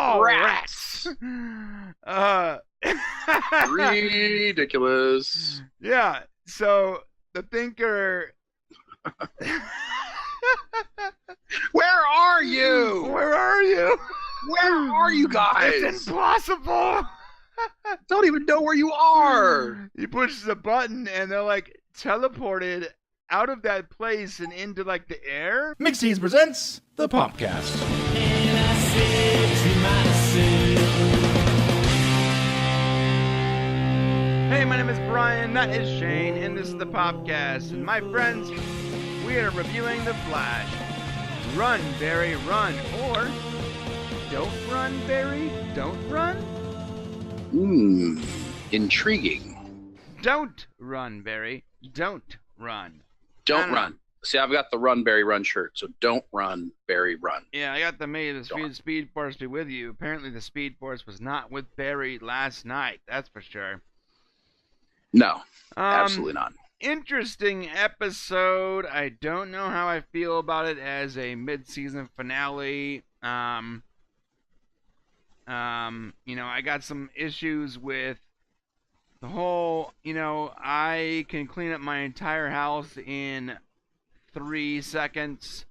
Mall rats. Ridiculous. Yeah. So the thinker. Where are you? Where are you? Where are you guys? It's impossible. Don't even know where you are. He pushes a button and they're like teleported out of that place and into like the air. Mixies presents the Popcast. Hey, my name is Brian, that is Shane, and this is the Popcast. And my friends, we are reviewing The Flash. Run, Barry, run. Or, don't run, Barry, don't run. Intriguing. Don't run, Barry, don't run. Don't run. See, I've got the Run, Barry, Run shirt, so don't run, Barry, run. Yeah, I got the May the Speed Force be with you. Apparently the Speed Force was not with Barry last night, that's for sure. No, absolutely not. Interesting episode. I don't know how I feel about it as a mid-season finale. I got some issues with the whole, I can clean up my entire house in 3 seconds,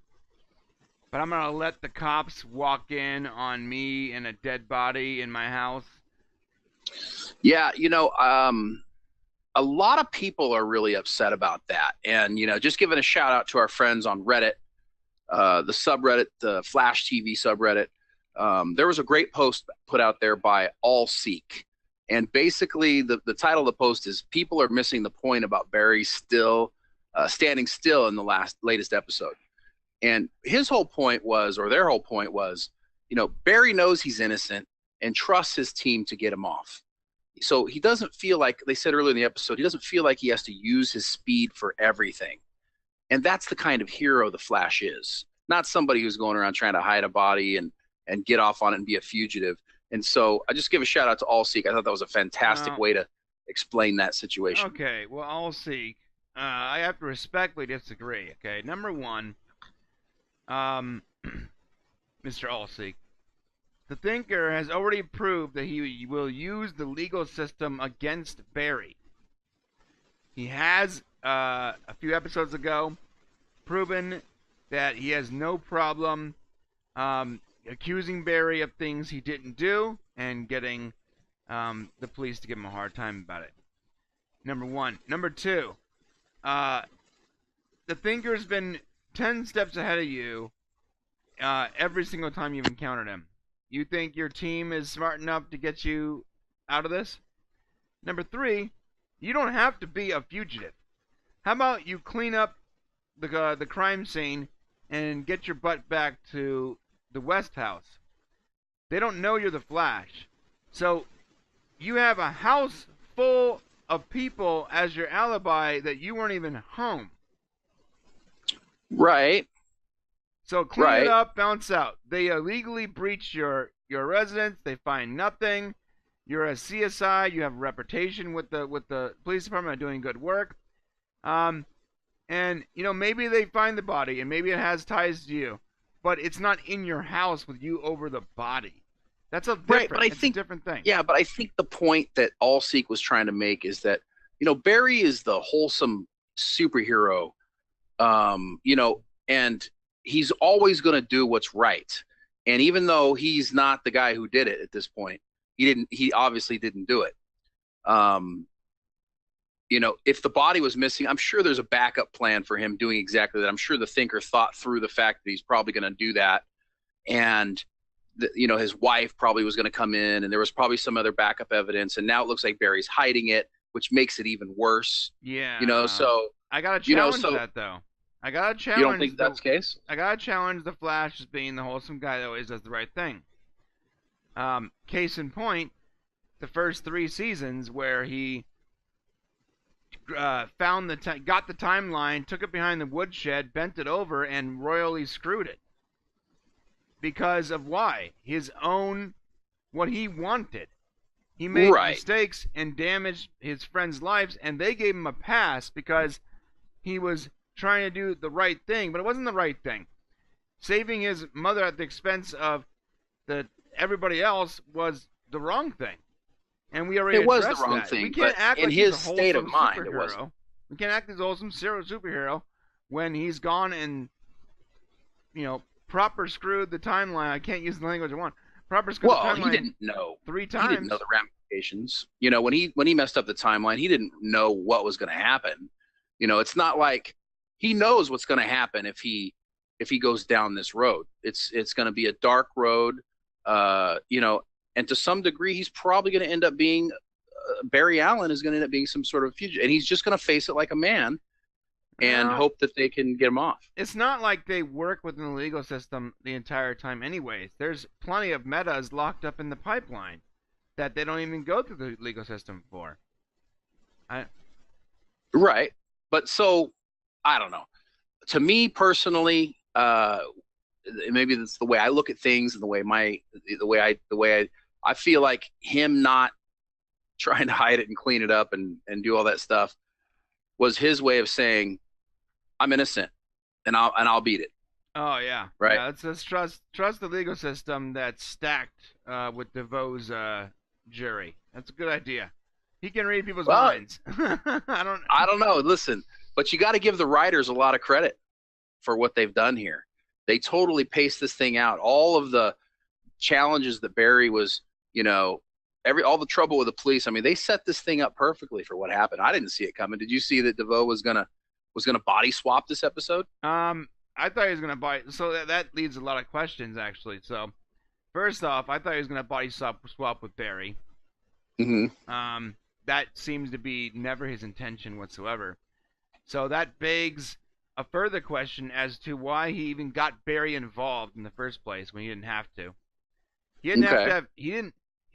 but I'm gonna let the cops walk in on me and a dead body in my house. Yeah, a lot of people are really upset about that. And, just giving a shout out to our friends on Reddit, the subreddit, the Flash TV subreddit. There was a great post put out there by All Seek. And basically the title of the post is "People are missing the point about Barry still standing still in the latest episode." And his whole point was, or their whole point was, Barry knows he's innocent and trusts his team to get him off. So he doesn't feel like, they said earlier in the episode, he doesn't feel like he has to use his speed for everything. And that's the kind of hero the Flash is. Not somebody who's going around trying to hide a body and get off on it and be a fugitive. And so I just give a shout out to All Seek. I thought that was a fantastic way to explain that situation. Okay, well, All Seek, I have to respectfully disagree. Okay, number one, Mr. All Seek, the Thinker has already proved that he will use the legal system against Barry. He has, a few episodes ago, proven that he has no problem accusing Barry of things he didn't do and getting the police to give him a hard time about it. Number one. Number two, the Thinker's been 10 steps ahead of you every single time you've encountered him. You think your team is smart enough to get you out of this? Number three, you don't have to be a fugitive. How about you clean up the crime scene and get your butt back to the West House? They don't know you're the Flash. So you have a house full of people as your alibi that you weren't even home. Right. So clean it up, bounce out. They illegally breach your residence. They find nothing. You're a CSI. You have a reputation with the police department doing good work. And maybe they find the body and maybe it has ties to you, but it's not in your house with you over the body. That's a different thing. Yeah, but I think the point that All Seek was trying to make is that Barry is the wholesome superhero, and he's always going to do what's right. And even though he's not the guy who did it at this point, he obviously didn't do it. If the body was missing, I'm sure there's a backup plan for him doing exactly that. I'm sure the Thinker thought through the fact that he's probably going to do that. And, his wife probably was going to come in and there was probably some other backup evidence. And now it looks like Barry's hiding it, which makes it even worse. Yeah. So I got to challenge that though. I gotta challenge. You don't think that's the case? I gotta challenge the Flash as being the wholesome guy that always does the right thing. Case in point, the first 3 seasons where he got the timeline, took it behind the woodshed, bent it over, and royally screwed it. Because of why? His own, what he wanted. He made mistakes and damaged his friends' lives, and they gave him a pass because he was trying to do the right thing, but it wasn't the right thing. Saving his mother at the expense of the everybody else was the wrong thing. And we already It was the addressed wrong that. thing, We can't but act in like he's his a state of wholesome mind, it superhero. wasn't. We can't act as a wholesome superhero when he's gone and, proper screwed the timeline. I can't use the language I want. Proper screwed the timeline. He didn't know. 3 times. He didn't know the ramifications. When he messed up the timeline, he didn't know what was going to happen. It's not like he knows what's going to happen if he goes down this road. It's going to be a dark road. And to some degree, he's probably going to end up being Barry Allen is going to end up being some sort of fugitive, and he's just going to face it like a man and hope that they can get him off. It's not like they work within the legal system the entire time anyways. There's plenty of metas locked up in the pipeline that they don't even go through the legal system for. Right. But so, I don't know. To me personally, maybe that's the way I look at things and the way I feel like him not trying to hide it and clean it up and do all that stuff was his way of saying, I'm innocent and I'll beat it. Oh yeah. Right. Yeah, let's trust the legal system that's stacked with DeVoe's jury. That's a good idea. He can read people's minds. I don't know. Listen, but you got to give the writers a lot of credit for what they've done here. They totally paced this thing out. All of the challenges that Barry was, all the trouble with the police. I mean, they set this thing up perfectly for what happened. I didn't see it coming. Did you see that DeVoe was gonna body swap this episode? I thought he was gonna body. So that leads a lot of questions actually. So first off, I thought he was gonna body swap with Barry. Mm-hmm. That seems to be never his intention whatsoever. So that begs a further question as to why he even got Barry involved in the first place when he didn't have to. He didn't have to have. He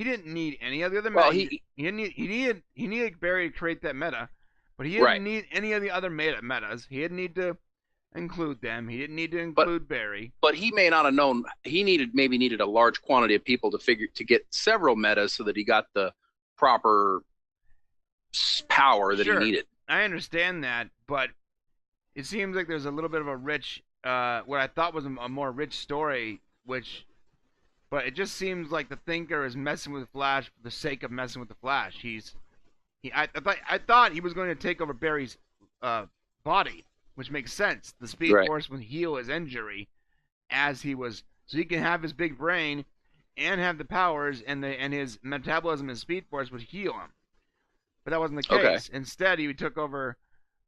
didn't need any of the other meta. He needed Barry to create that meta, but he didn't need any of the other metas. He didn't need to include them. He didn't need to include Barry. But he may not have known. He maybe needed a large quantity of people to get several metas so that he got the proper power that he needed. I understand that, but it seems like there's a little bit of a rich, what I thought was a more rich story, but it just seems like the Thinker is messing with Flash for the sake of messing with the Flash. I thought he was going to take over Barry's body, which makes sense. The Speed Force would heal his injury as he was, so he can have his big brain and have the powers, and his metabolism and Speed Force would heal him. But that wasn't the case. Okay. Instead, he took over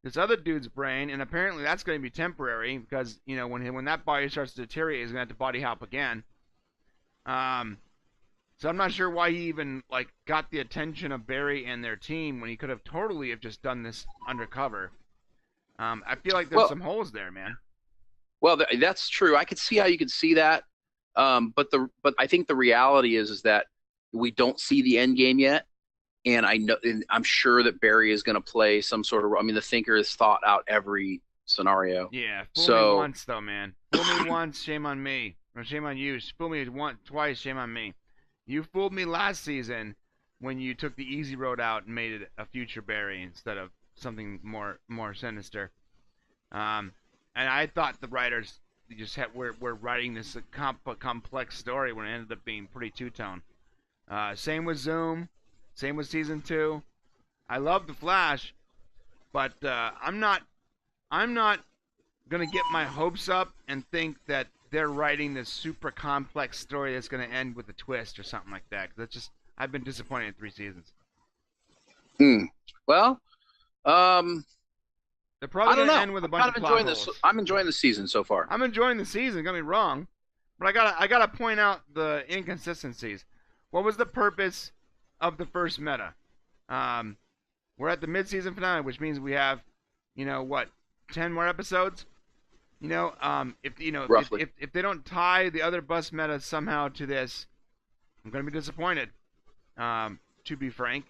this other dude's brain, and apparently that's going to be temporary because when that body starts to deteriorate, he's going to have to body hop again. So I'm not sure why he even got the attention of Barry and their team when he could have totally have just done this undercover. I feel like there's some holes there, man. Well, that's true. I could see how you could see that. But I think the reality is that we don't see the end game yet. And I'm sure that Barry is going to play some sort of role. I mean, the Thinker has thought out every scenario. Yeah, fool me once though, man. Fool me once, shame on me. Or shame on you. Fool me twice, shame on me. You fooled me last season when you took the easy road out and made it a future Barry instead of something more sinister. And I thought the writers just were writing this complex story when it ended up being pretty two-tone. Same with Zoom. Same with season 2. I love the Flash, but I'm not gonna get my hopes up and think that they're writing this super complex story that's gonna end with a twist or something like that. 'Cause that's just I've been disappointed in 3 seasons. Well, they're probably gonna end with a bunch of plot holes. I'm enjoying the season so far. I'm enjoying the season. Don't get me wrong, but I gotta point out the inconsistencies. What was the purpose of the first meta? We're at the mid-season finale, which means we have, 10 more episodes. If they don't tie the other bus meta somehow to this, I'm gonna be disappointed. To be frank,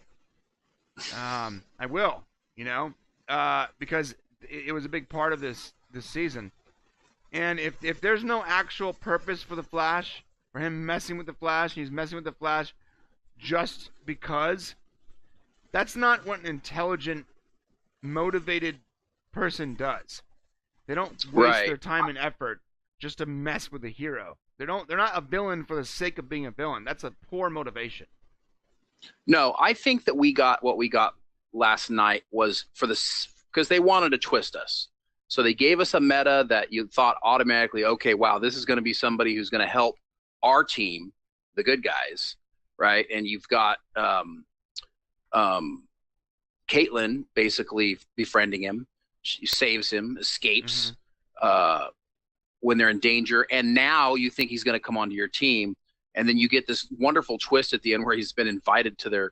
I will. Because it was a big part of this season, and if there's no actual purpose for the Flash, for him messing with the Flash, he's messing with the Flash just because, that's not what an intelligent, motivated person does. They don't waste their time and effort just to mess with a hero. They're not a villain for the sake of being a villain. That's a poor motivation. No, I think that what we got last night was because they wanted to twist us. So they gave us a meta that you thought automatically, okay, wow, this is going to be somebody who's going to help our team, the good guys, right? And you've got Caitlyn basically befriending him. She saves him, escapes when they're in danger, and now you think he's going to come onto your team, and then you get this wonderful twist at the end where he's been invited to their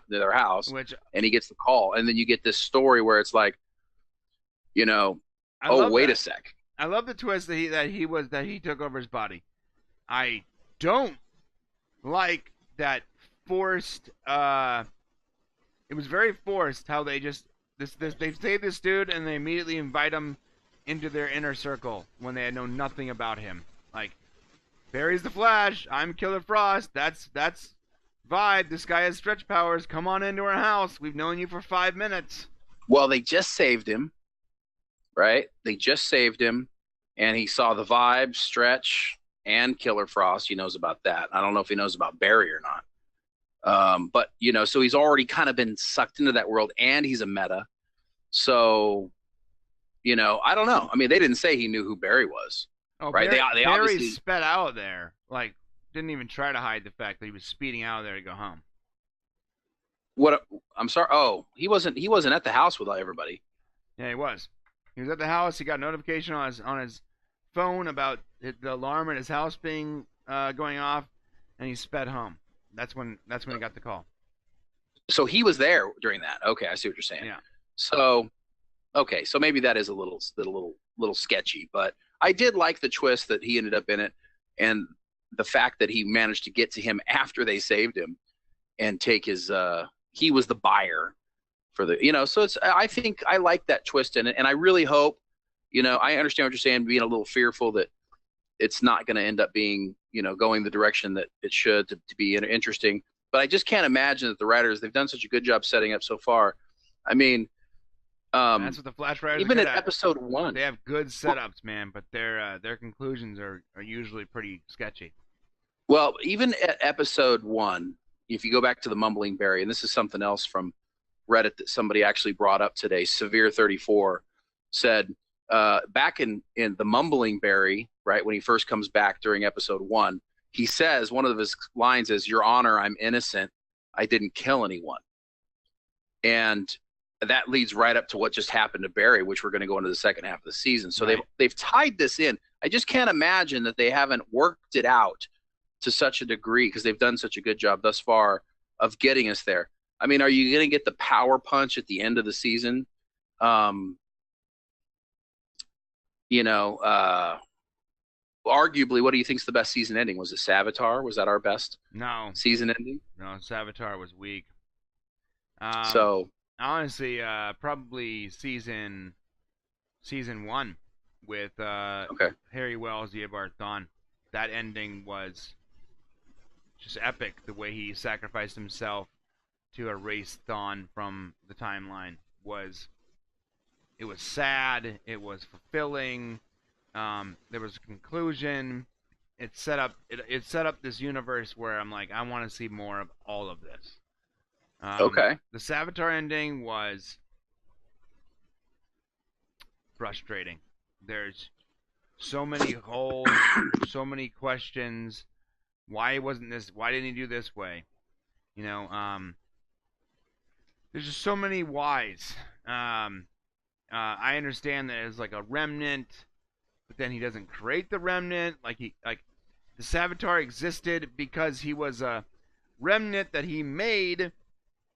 their house, and he gets the call, and then you get this story where it's like, wait a sec. I love the twist that he took over his body. I don't like that forced. It was very forced how they just they save this dude and they immediately invite him into their inner circle when they had known nothing about him. Like, Barry's the Flash. I'm Killer Frost. That's Vibe. This guy has stretch powers. Come on into our house. We've known you for 5 minutes. Well, they just saved him. Right? They just saved him, and he saw the Vibe, Stretch, and Killer Frost. He knows about that. I don't know if he knows about Barry or not. But, so he's already kind of been sucked into that world, and he's a meta. So, I don't know. I mean, they didn't say he knew who Barry was. Oh, right? Barry obviously sped out of there. Like, didn't even try to hide the fact that he was speeding out of there to go home. What? I'm sorry. Oh, he wasn't at the house with everybody. Yeah, he was. He was at the house. He got a notification on his phone about the alarm at his house being going off, and he sped home. That's when he got the call. So he was there during that. Okay, I see what you're saying. Yeah. So, okay, so maybe that is a little sketchy, but I did like the twist that he ended up in it, and the fact that he managed to get to him after they saved him, and take his. He was the buyer. For the, so I think I like that twist in it, and I really hope, I understand what you're saying, being a little fearful that it's not going to end up being, going the direction that it should to be interesting. But I just can't imagine that the writers, they've done such a good job setting up so far. I mean, that's what the Flash writers even are good at at. episode 1, they have good setups, man, but their conclusions are usually pretty sketchy. Well, even at episode 1, if you go back to the Mumbling Berry, and this is something else from Reddit that somebody actually brought up today, Severe34 said back in the Mumbling Berry, right, when he first comes back during episode 1, he says, one of his lines is, "Your Honor, I'm innocent. I didn't kill anyone." And that leads right up to what just happened to Barry, which we're going to go into the second half of the season. So right. they've tied this in. I just can't imagine that they haven't worked it out to such a degree, because they've done such a good job thus far of getting us there. I mean, are you going to get the power punch at the end of the season? Arguably, what do you think is the best season ending? Was it Savitar? Was that our best season ending? No, Savitar was weak. So honestly, probably season 1 with Harry Wells, Eobard Thawne. That ending was just epic. The way he sacrificed himself to erase Thawne from the timeline was sad. It was fulfilling. There was a conclusion. It set up this universe where I'm like, I want to see more of all of this. The Savitar ending was frustrating. There's so many holes, so many questions. Why wasn't this? Why didn't he do this way? There's just so many whys. I understand that it's like a remnant, but then he doesn't create the remnant. Like the Savitar existed because he was a remnant that he made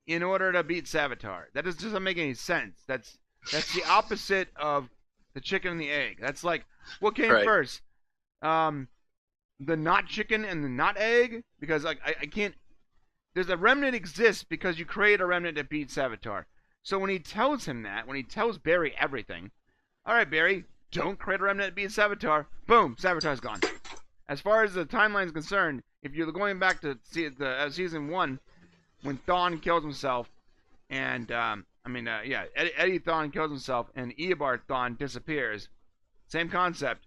in order to beat Savitar. That doesn't make any sense. That's the opposite of the chicken and the egg. That's like, what came first? The not chicken and the not egg? Because like I can't. There's a remnant exists because you create a remnant to beat Savitar. So when he tells him that, when he tells Barry everything, all right, Barry, don't create a remnant to beat Savitar. Boom, Savitar's gone. As far as the timeline is concerned, if you're going back to season 1, when Thawne kills himself, and Eddie Thawne kills himself, and Eobard Thawne disappears. Same concept.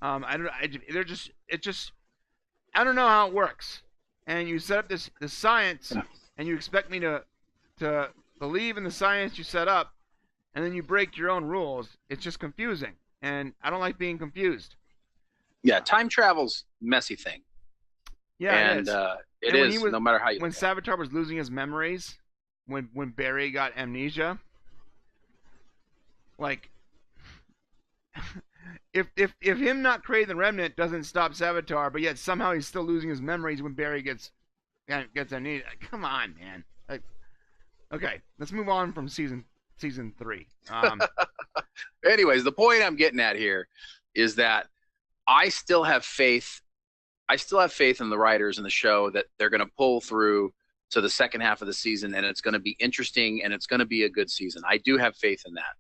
I don't. They're just. It just. I don't know how it works. And you set up this science, and you expect me to believe in the science you set up, and then you break your own rules. It's just confusing, and I don't like being confused. Yeah, time travel's a messy thing. Yeah, and it is. No matter how you. When Savitar was losing his memories, when Barry got amnesia, like. If him not creating the remnant doesn't stop Savitar, but yet somehow he's still losing his memories when Barry gets amnesia. Come on, man. Like, okay, let's move on from season 3. Anyways, the point I'm getting at here is that I still have faith. I still have faith in the writers and the show that they're going to pull through to the second half of the season, and it's going to be interesting and it's going to be a good season. I do have faith in that,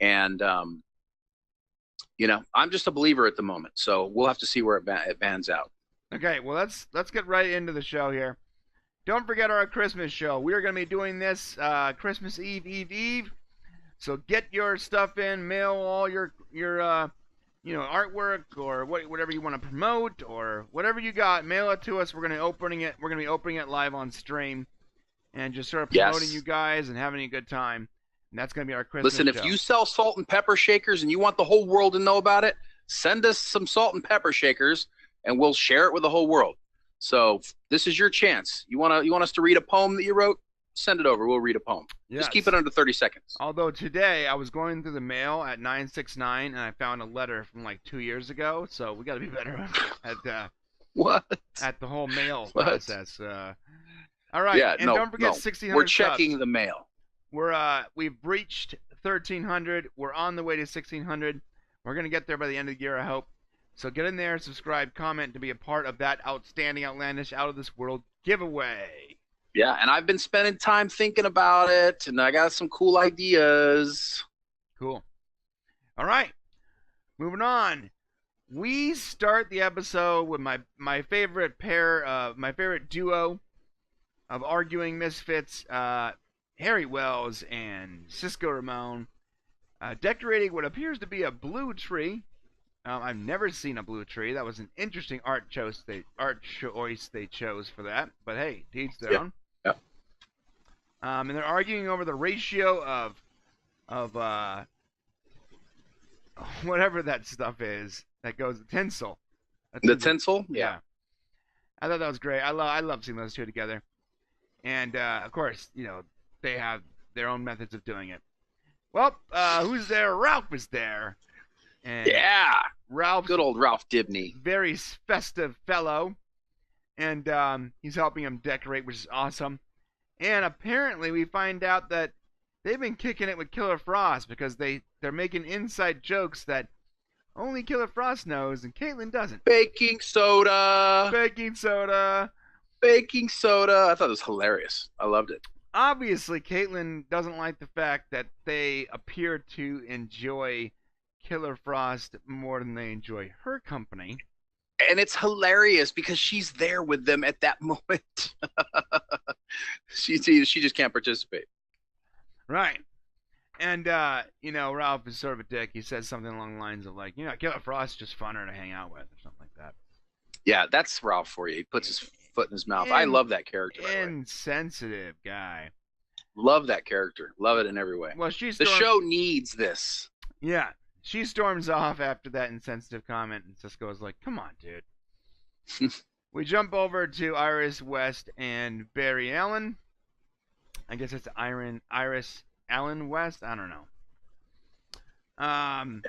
and I'm just a believer at the moment, so we'll have to see where it pans out. Okay, well, let's get right into the show here. Don't forget our Christmas show. We are going to be doing this Christmas Eve. So get your stuff in, mail all your artwork or whatever you want to promote or whatever you got. Mail it to us. We're going to be opening it live on stream, and just sort of promoting you guys and having a good time. And that's going to be our Christmas show. Listen, if you sell salt and pepper shakers and you want the whole world to know about it, send us some salt and pepper shakers, and we'll share it with the whole world. So this is your chance. You want us to read a poem that you wrote? Send it over. We'll read a poem. Yes. Just keep it under 30 seconds. Although today I was going through the mail at 969 and I found a letter from like 2 years ago. So we got to be better at what? At the whole mail process. All right. Yeah, and don't forget 1600. We're checking subs. The mail. We've reached 1300. We're on the way to 1600. We're gonna get there by the end of the year, I hope. So get in there, subscribe, comment to be a part of that outstanding, outlandish, out of this world giveaway. Yeah, and I've been spending time thinking about it, and I got some cool ideas. Cool. All right, moving on. We start the episode with my favorite pair, my favorite duo of arguing misfits. Harry Wells and Cisco Ramon, decorating what appears to be a blue tree. I've never seen a blue tree. That was an interesting art choice they chose for that. But hey, to each their own. Yeah. And they're arguing over the ratio of whatever that stuff is that goes tinsel. The tinsel? Yeah. I thought that was great. I love seeing those two together. And of course, they have their own methods of doing it. Well, who's there? Ralph is there. And yeah. Ralph's good old Ralph Dibny. Very festive fellow. And he's helping him decorate, which is awesome. And apparently we find out that they've been kicking it with Killer Frost because they're making inside jokes that only Killer Frost knows and Caitlin doesn't. Baking soda. Baking soda. Baking soda. I thought it was hilarious. I loved it. Obviously, Caitlin doesn't like the fact that they appear to enjoy Killer Frost more than they enjoy her company. And it's hilarious because she's there with them at that moment. she just can't participate. Right. And, Ralph is sort of a dick. He says something along the lines of, like, Killer Frost is just funner to hang out with or something like that. Yeah, that's Ralph for you. He puts his foot in his mouth. I love that character. Insensitive guy. Love that character. Love it in every way. Well, the show needs this. Yeah. She storms off after that insensitive comment, and Cisco's like, come on, dude. We jump over to Iris West and Barry Allen. I guess it's Iris Allen West? I don't know.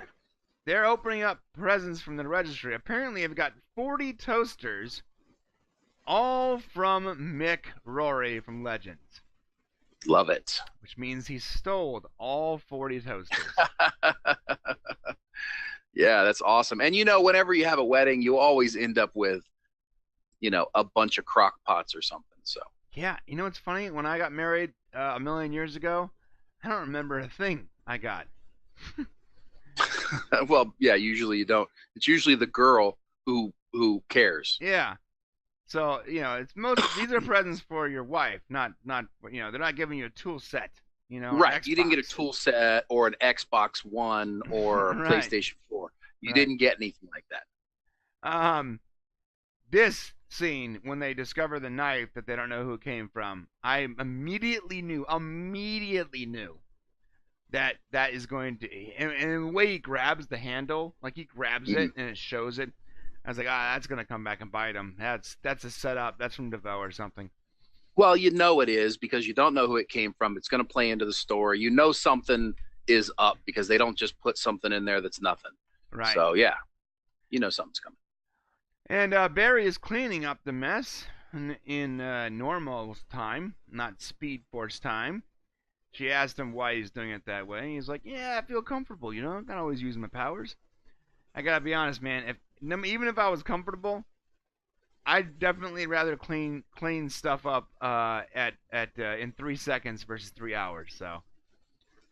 They're opening up presents from the registry. Apparently, they've got 40 toasters, all from Mick Rory from Legends. Love it. Which means he stole all 40 toasters. Yeah, that's awesome. And whenever you have a wedding, you always end up with, a bunch of crock pots or something. So yeah, it's funny? When I got married a million years ago, I don't remember a thing I got. Well, yeah, usually you don't. It's usually the girl who cares. Yeah. So, these are presents for your wife, not they're not giving you a tool set, Right. You didn't get a tool set or an Xbox One or a right. PlayStation 4. You didn't get anything like that. This scene when they discover the knife that they don't know who it came from, I immediately knew that is going to, and the way he grabs the handle, like he grabs it and it shows it. I was like, that's gonna come back and bite him. That's a setup. That's from DeVoe or something. Well, you know it is because you don't know who it came from. It's going to play into the story. You know something is up because they don't just put something in there that's nothing. Right. So, yeah, you know something's coming. And Barry is cleaning up the mess in normal time, not Speed Force time. She asked him why he's doing it that way. He's like, yeah, I feel comfortable, you know? I'm not always using my powers. I gotta be honest, man. Even if I was comfortable, I'd definitely rather clean stuff up in 3 seconds versus 3 hours. So,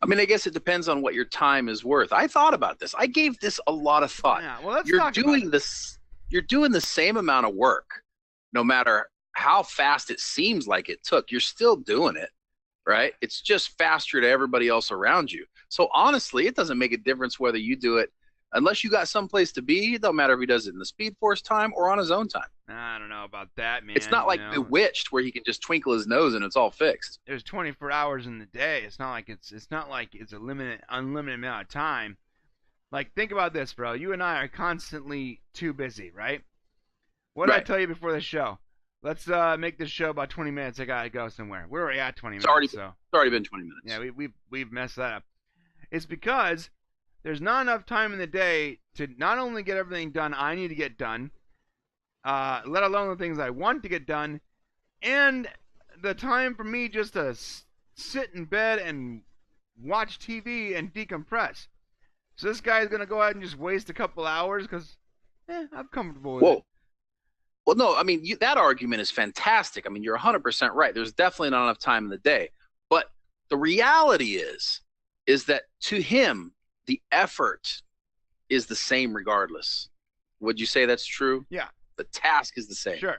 I mean, I guess it depends on what your time is worth. I thought about this. I gave this a lot of thought. Yeah, well, let's you're talk doing about this. You're doing the same amount of work, no matter how fast it seems like it took. You're still doing it, right? It's just faster to everybody else around you. So honestly, it doesn't make a difference whether you do it. Unless you got someplace to be, it don't matter if he does it in the Speed Force time or on his own time. I don't know about that, man. It's not like Bewitched where he can just twinkle his nose and it's all fixed. There's 24 hours in the day. It's not like it's a unlimited amount of time. Like, think about this, bro. You and I are constantly too busy, right? What did I tell you before the show? Let's make this show about 20 minutes. I gotta go somewhere. We're already at 20 minutes. It's already been 20 minutes. Yeah, we've messed that up. It's because there's not enough time in the day to not only get everything done I need to get done, let alone the things I want to get done, and the time for me just to sit in bed and watch TV and decompress. So this guy's going to go ahead and just waste a couple hours because I'm comfortable with it. Well, no, I mean, that argument is fantastic. I mean, you're 100% right. There's definitely not enough time in the day. But the reality is that to him, the effort is the same regardless. Would you say that's true? Yeah. The task is the same. Sure.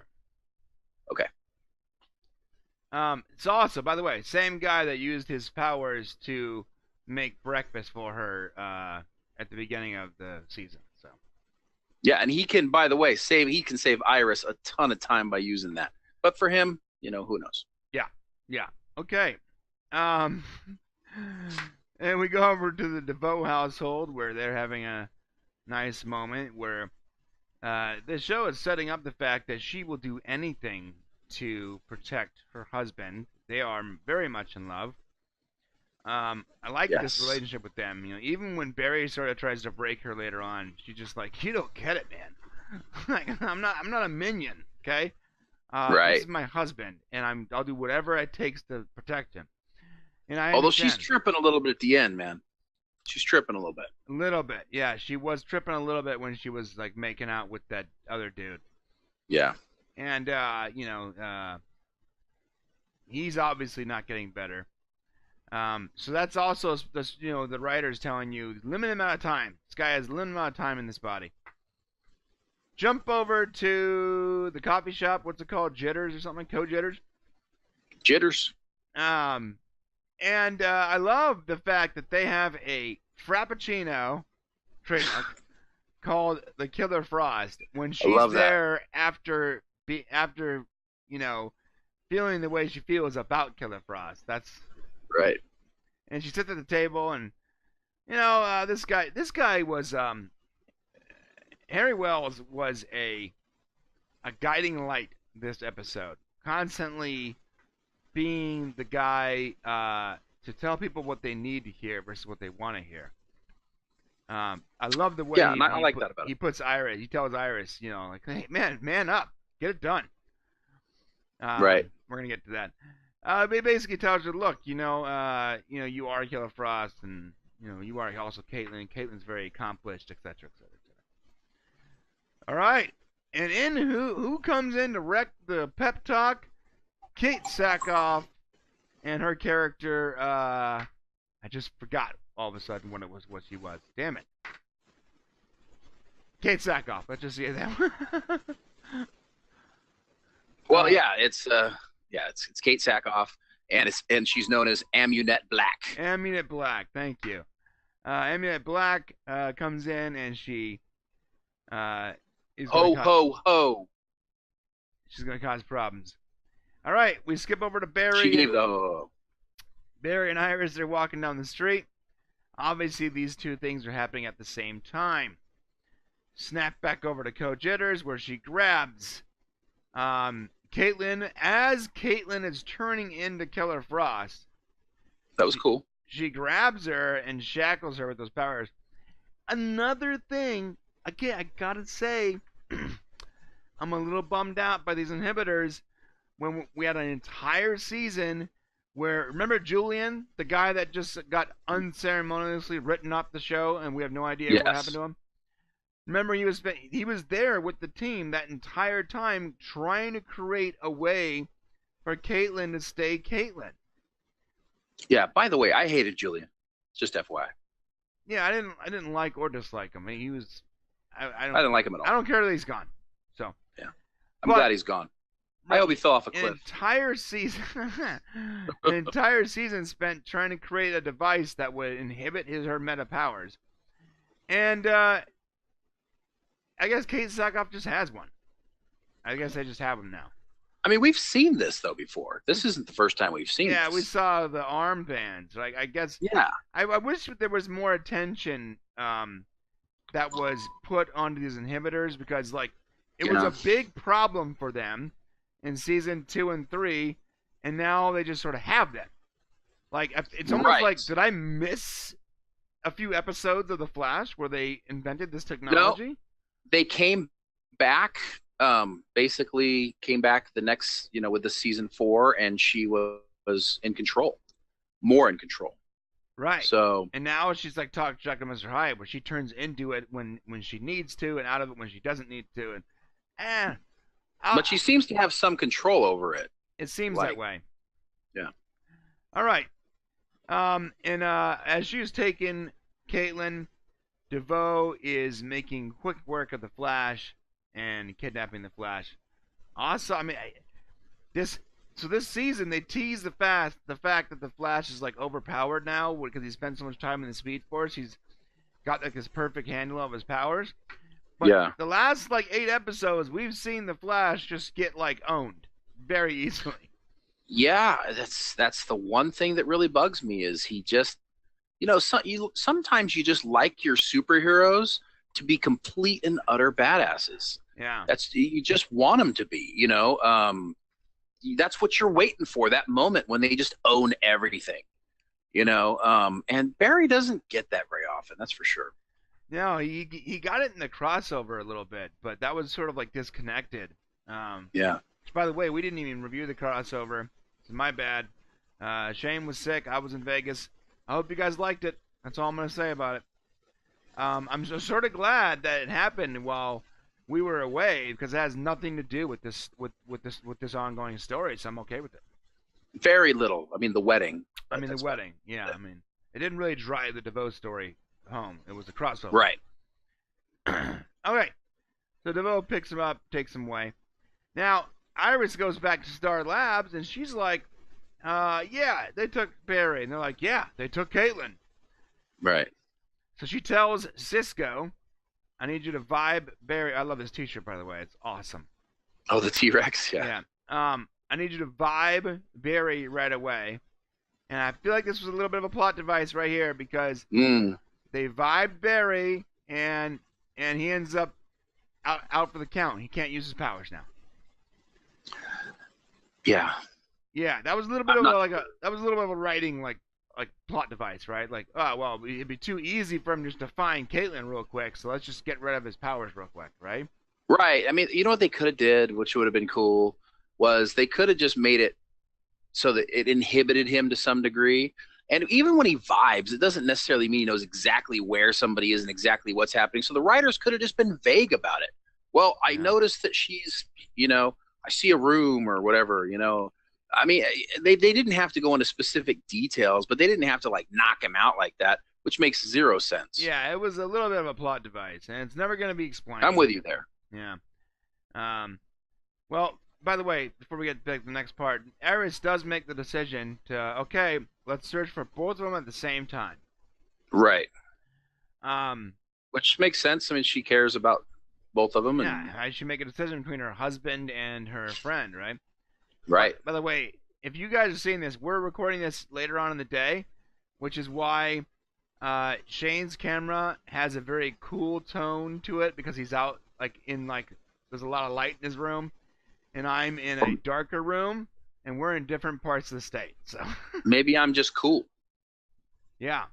Okay. It's also, by the way, same guy that used his powers to make breakfast for her at the beginning of the season. So. Yeah, and he can, by the way, save Iris a ton of time by using that. But for him, who knows? Yeah. Okay. And we go over to the DeVoe household where they're having a nice moment where the show is setting up the fact that she will do anything to protect her husband. They are very much in love. I like this relationship with them. Even when Barry sort of tries to break her later on, she's just like, "You don't get it, man. Like, I'm not a minion, okay? Right. This is my husband, and I'll do whatever it takes to protect him." And although she's tripping a little bit at the end, man. She's tripping a little bit. A little bit, yeah. She was tripping a little bit when she was like making out with that other dude. Yeah. And he's obviously not getting better. So that's also the writers telling you limited amount of time. This guy has a limited amount of time in this body. Jump over to the coffee shop. What's it called? Jitters or something? Co-Jitters? Jitters. And I love the fact that they have a Frappuccino trademark called the Killer Frost. When she's there after feeling the way she feels about Killer Frost. That's right. And she sits at the table, and this guy was Harry Wells was a guiding light this episode, constantly being the guy to tell people what they need to hear versus what they want to hear. I love the way I like that about him. He puts Iris. He tells Iris, like, "Hey, man up, get it done." Right. We're gonna get to that. He basically tells her, "Look, you are Killer Frost, and you are also Caitlin. Caitlin's very accomplished, etc., etc., etc." All right, and who comes in to wreck the pep talk? Kate Sackhoff and her character. I just forgot all of a sudden what she was. Damn it. Kate Sackhoff. Let's just say that. Well, it's Kate Sackhoff, and she's known as Amunet Black. Amunet Black, thank you. Amunet Black comes in and she is Ho, ho, ho. she's going to cause problems. All right, we skip over to Barry. She gave the ho. Barry and Iris are walking down the street. Obviously, these two things are happening at the same time. Snap back over to Coach Jitters, where she grabs Caitlin. As Caitlin is turning into Killer Frost, That was cool. she grabs her and shackles her with those powers. Another thing, again, I gotta say, I'm a little bummed out by these inhibitors when we had an entire season where, remember Julian, the guy that just got unceremoniously written off the show and we have no idea what happened to him? Remember, he was there with the team that entire time trying to create a way for Caitlyn to stay Caitlyn. Yeah, by the way, I hated Julian. Just FYI. Yeah, I didn't like or dislike him. He was I didn't like him at all. I don't care that he's gone. So yeah, I'm glad he's gone. I hope he fell off a cliff. An entire season spent trying to create a device that would inhibit her meta powers, and I guess Kate Sackhoff just has one. I guess I just have him now. I mean, we've seen this though before. This isn't the first time we've seen this. Yeah, we saw the armbands. Like, I guess. Yeah. I wish there was more attention that was put onto these inhibitors, because like it was a big problem for them in season 2 and 3, and now they just sort of have them. Like, it's almost like, did I miss a few episodes of The Flash where they invented this technology? No, they came back. Basically came back the next, with the season 4, and she was in control, more in control. Right. So, and now she's like talk to Mr. Hyde, where she turns into it when she needs to, and out of it when she doesn't need to, and but she seems to have some control over it. It seems that way. Yeah. All right. And as she's taking Caitlin, DeVoe is making quick work of the Flash and kidnapping the Flash. Also, I mean, this season they tease the fact that the Flash is like overpowered now because he spends so much time in the Speed Force. He's got like this perfect handle of his powers. But the last like 8 episodes, we've seen the Flash just get like owned very easily. Yeah, that's the one thing that really bugs me is he just, sometimes you just like your superheroes to be complete and utter badasses. Yeah, you just want them to be, that's what you're waiting for, that moment when they just own everything, and Barry doesn't get that very often, that's for sure. No, he got it in the crossover a little bit, but that was sort of like disconnected. Yeah. Which, by the way, we didn't even review the crossover. It's my bad. Shane was sick. I was in Vegas. I hope you guys liked it. That's all I'm going to say about it. I'm sort of glad that it happened while we were away, because it has nothing to do with this ongoing story. So I'm okay with it. Very little. I mean, the wedding. I mean, the wedding. Yeah. I mean, it didn't really drive the DeVoe story home. It was a crossover. Right. Okay. So DeVoe picks him up, takes him away. Now Iris goes back to Star Labs, and she's like, "Yeah, they took Barry," and they're like, "Yeah, they took Caitlin." Right. So she tells Cisco, "I need you to vibe Barry." I love this T-shirt, by the way. It's awesome. Oh, the T-Rex, yeah. Yeah. I need you to vibe Barry right away. And I feel like this was a little bit of a plot device right here, because they vibed Barry, and he ends up out for the count. He can't use his powers now. Yeah. Yeah, that was a little bit of a writing like plot device, right? Like, oh well, it'd be too easy for him just to find Caitlyn real quick, so let's just get rid of his powers real quick, right? Right. I mean, you know what they could have did, which would have been cool, was they could have just made it so that it inhibited him to some degree. And even when he vibes, it doesn't necessarily mean he knows exactly where somebody is and exactly what's happening. So the writers could have just been vague about it. Well, I noticed that she's, I see a room or whatever, I mean, they didn't have to go into specific details, but they didn't have to like knock him out like that, which makes zero sense. Yeah, it was a little bit of a plot device, and it's never going to be explained. I'm with you there. Yeah. Well, by the way, before we get to the next part, Iris does make the decision to, okay, let's search for both of them at the same time. Right. Which makes sense. I mean, she cares about both of them. And Yeah, I should make a decision between her husband and her friend, right? right. By the way, if you guys are seeing this, we're recording this later on in the day, which is why Shane's camera has a very cool tone to it because he's out there's a lot of light in his room, and I'm in a darker room, and we're in different parts of the state. So Maybe I'm just cool. yeah,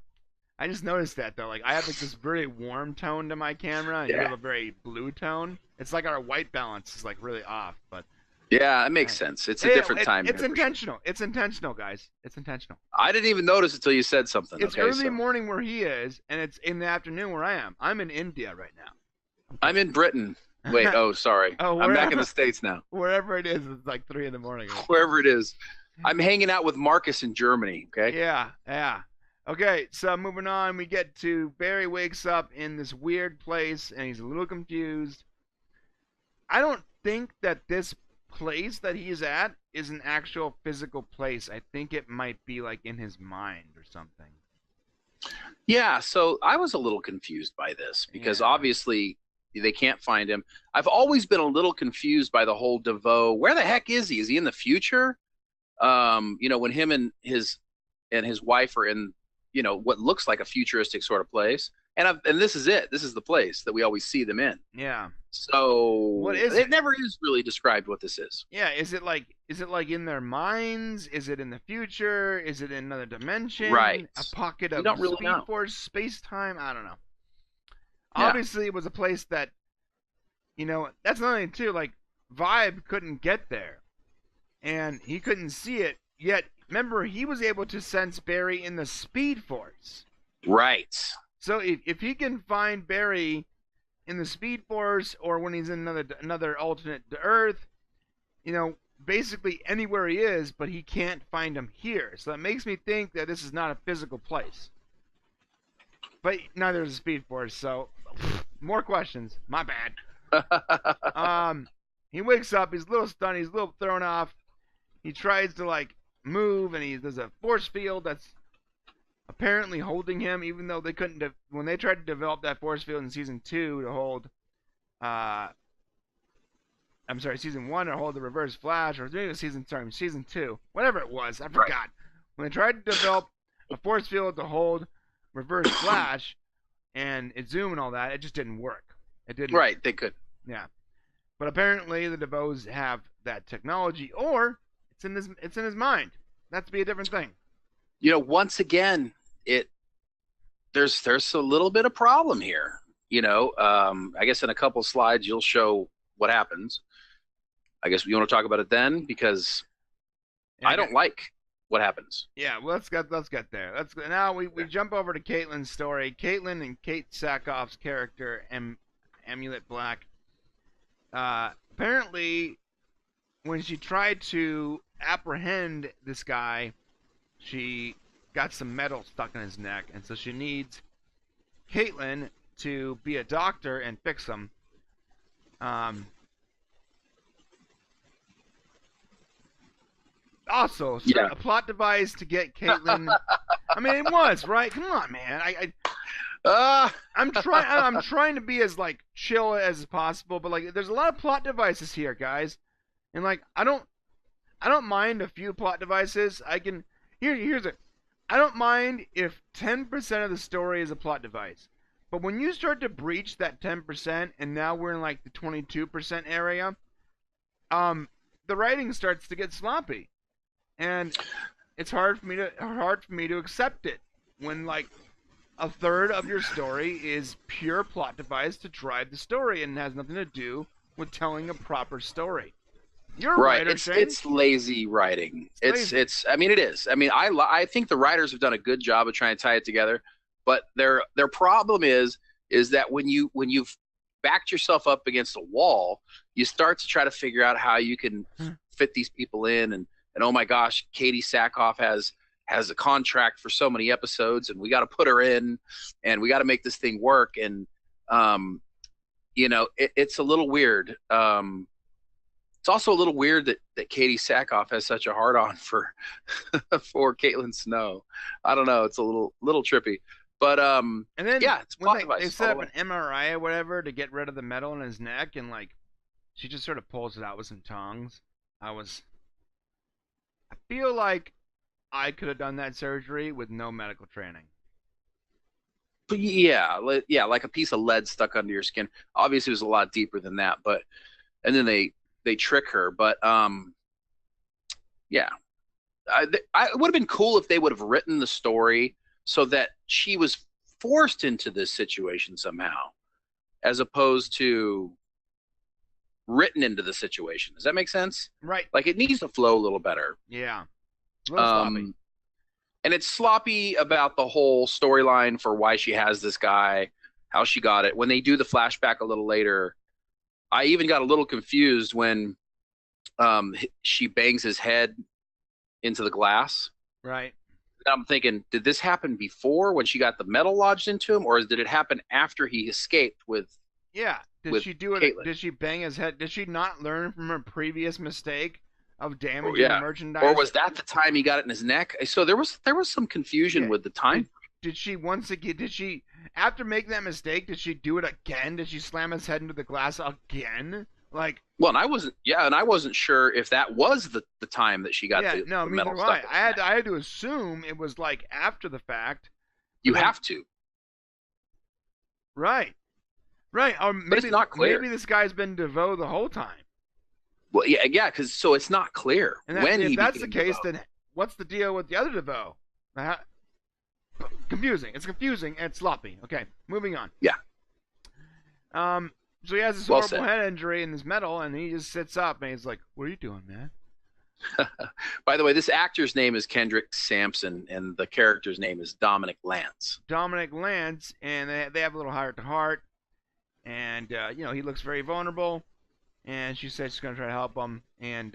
I just noticed that though. Like I have this very warm tone to my camera, and you have a very blue tone. It's like our white balance is like really off, but. Yeah, it makes sense. It's a different time. It's intentional. It's intentional, guys. It's intentional. I didn't even notice until you said something. It's early morning where he is, and it's in the afternoon where I am. I'm in India right now. I'm in Britain. Wait, sorry. I'm back in the States now. Wherever it is, it's like 3 a.m. Wherever it is. I'm hanging out with Marcus in Germany, okay? Yeah. Okay, so moving on, we get to Barry wakes up in this weird place, and he's a little confused. I don't think that this place that he's at is an actual physical place. I think it might be like in his mind or something. Yeah, so I was a little confused by this because obviously they can't find him. I've always been a little confused by the whole DeVoe. Where the heck is he? Is he in the future? When him and his wife are in, what looks like a futuristic sort of place. And this is it. This is the place that we always see them in. Yeah. So what is it? Never is really described what this is. Yeah. Is it like in their minds? Is it in the future? Is it in another dimension? Right. A pocket of really speed know. force, space time? I don't know. Yeah. Obviously, it was a place that, that's another thing too. Like Vibe couldn't get there, and he couldn't see it yet. Remember, he was able to sense Barry in the speed force. Right. So if he can find Barry in the Speed Force or when he's in another alternate Earth, basically anywhere he is, but he can't find him here. So that makes me think that this is not a physical place. But neither is the Speed Force, so more questions. My bad. He wakes up, he's a little stunned, he's a little thrown off. He tries to move, and there's a force field that's apparently holding him, even though they couldn't. When they tried to develop that force field in season 2 to hold, season 1 to hold the Reverse Flash, or maybe season 2, whatever it was, I forgot. Right. When they tried to develop a force field to hold Reverse Flash and it zoom and all that, it just didn't work. It didn't. Right, they could. Yeah, but apparently the DeVoes have that technology, or it's in his mind. That's be a different thing. Once again, there's a little bit of problem here. I guess in a couple slides you'll show what happens. I guess you want to talk about it then, because I don't like what happens. Yeah, well, let's get there. Now we jump over to Caitlin's story. Caitlin and Kate Sackhoff's character, Amulet Black. Apparently, when she tried to apprehend this guy, she got some metal stuck in his neck, and so she needs Caitlin to be a doctor and fix him. Also, a plot device to get Caitlin. I mean, it was right. Come on, man. I'm trying to be as chill as possible, but there's a lot of plot devices here, guys, and I don't mind a few plot devices. Here's it. I don't mind if 10% of the story is a plot device. But when you start to breach that 10%, and now we're in the 22% area, the writing starts to get sloppy. And it's hard for me to accept it when a third of your story is pure plot device to drive the story and has nothing to do with telling a proper story. You're right. Writer, It's lazy writing. It's. I mean, it is. I mean, I think the writers have done a good job of trying to tie it together, but their problem is that when you've backed yourself up against a wall, you start to try to figure out how you can fit these people in, and oh my gosh, Katie Sackhoff has a contract for so many episodes, and we got to put her in, and we got to make this thing work, and it's a little weird. It's also a little weird that Katie Sackhoff has such a hard-on for Caitlin Snow. I don't know. It's a little trippy. But And then yeah, it's a when plot they device. set up an MRI or whatever to get rid of the metal in his neck, and like she just sort of pulls it out with some tongs. I feel like I could have done that surgery with no medical training. But yeah, like a piece of lead stuck under your skin. Obviously, it was a lot deeper than that. But and then they trick her. But yeah, it would have been cool if they would have written the story so that she was forced into this situation somehow, as opposed to written into the situation. Does that make sense? Right. Like it needs to flow a little better. Yeah. A little sloppy. And it's sloppy about the whole storyline for why she has this guy, how she got it. When they do the flashback a little later, I even got a little confused when she bangs his head into the glass. Right. And I'm thinking, did this happen before when she got the metal lodged into him, or did it happen after he escaped with? Yeah. Did she do it? Caitlin? Did she bang his head? Did she not learn from her previous mistake of damaging the merchandise? Or was that the time he got it in his neck? So there was some confusion with the time. Did she once again? Did she, after making that mistake, did she do it again? Did she slam his head into the glass again? Like, well, and I wasn't sure if that was the time that she got the metal stuff. I had to assume it was like after the fact. You have to. Right. Or maybe, but it's not clear. Maybe this guy's been DeVoe the whole time. Well, yeah, because so it's not clear if that's the case, then what's the deal with the other DeVoe? Confusing. It's confusing and it's sloppy. Okay, moving on. Yeah. So he has this horrible head injury in this metal, and he just sits up and he's like, "What are you doing, man?" By the way, this actor's name is Kendrick Sampson, and the character's name is Dominic Lance. Dominic Lance, and they have a little heart-to-heart, and he looks very vulnerable, and she says she's gonna try to help him, and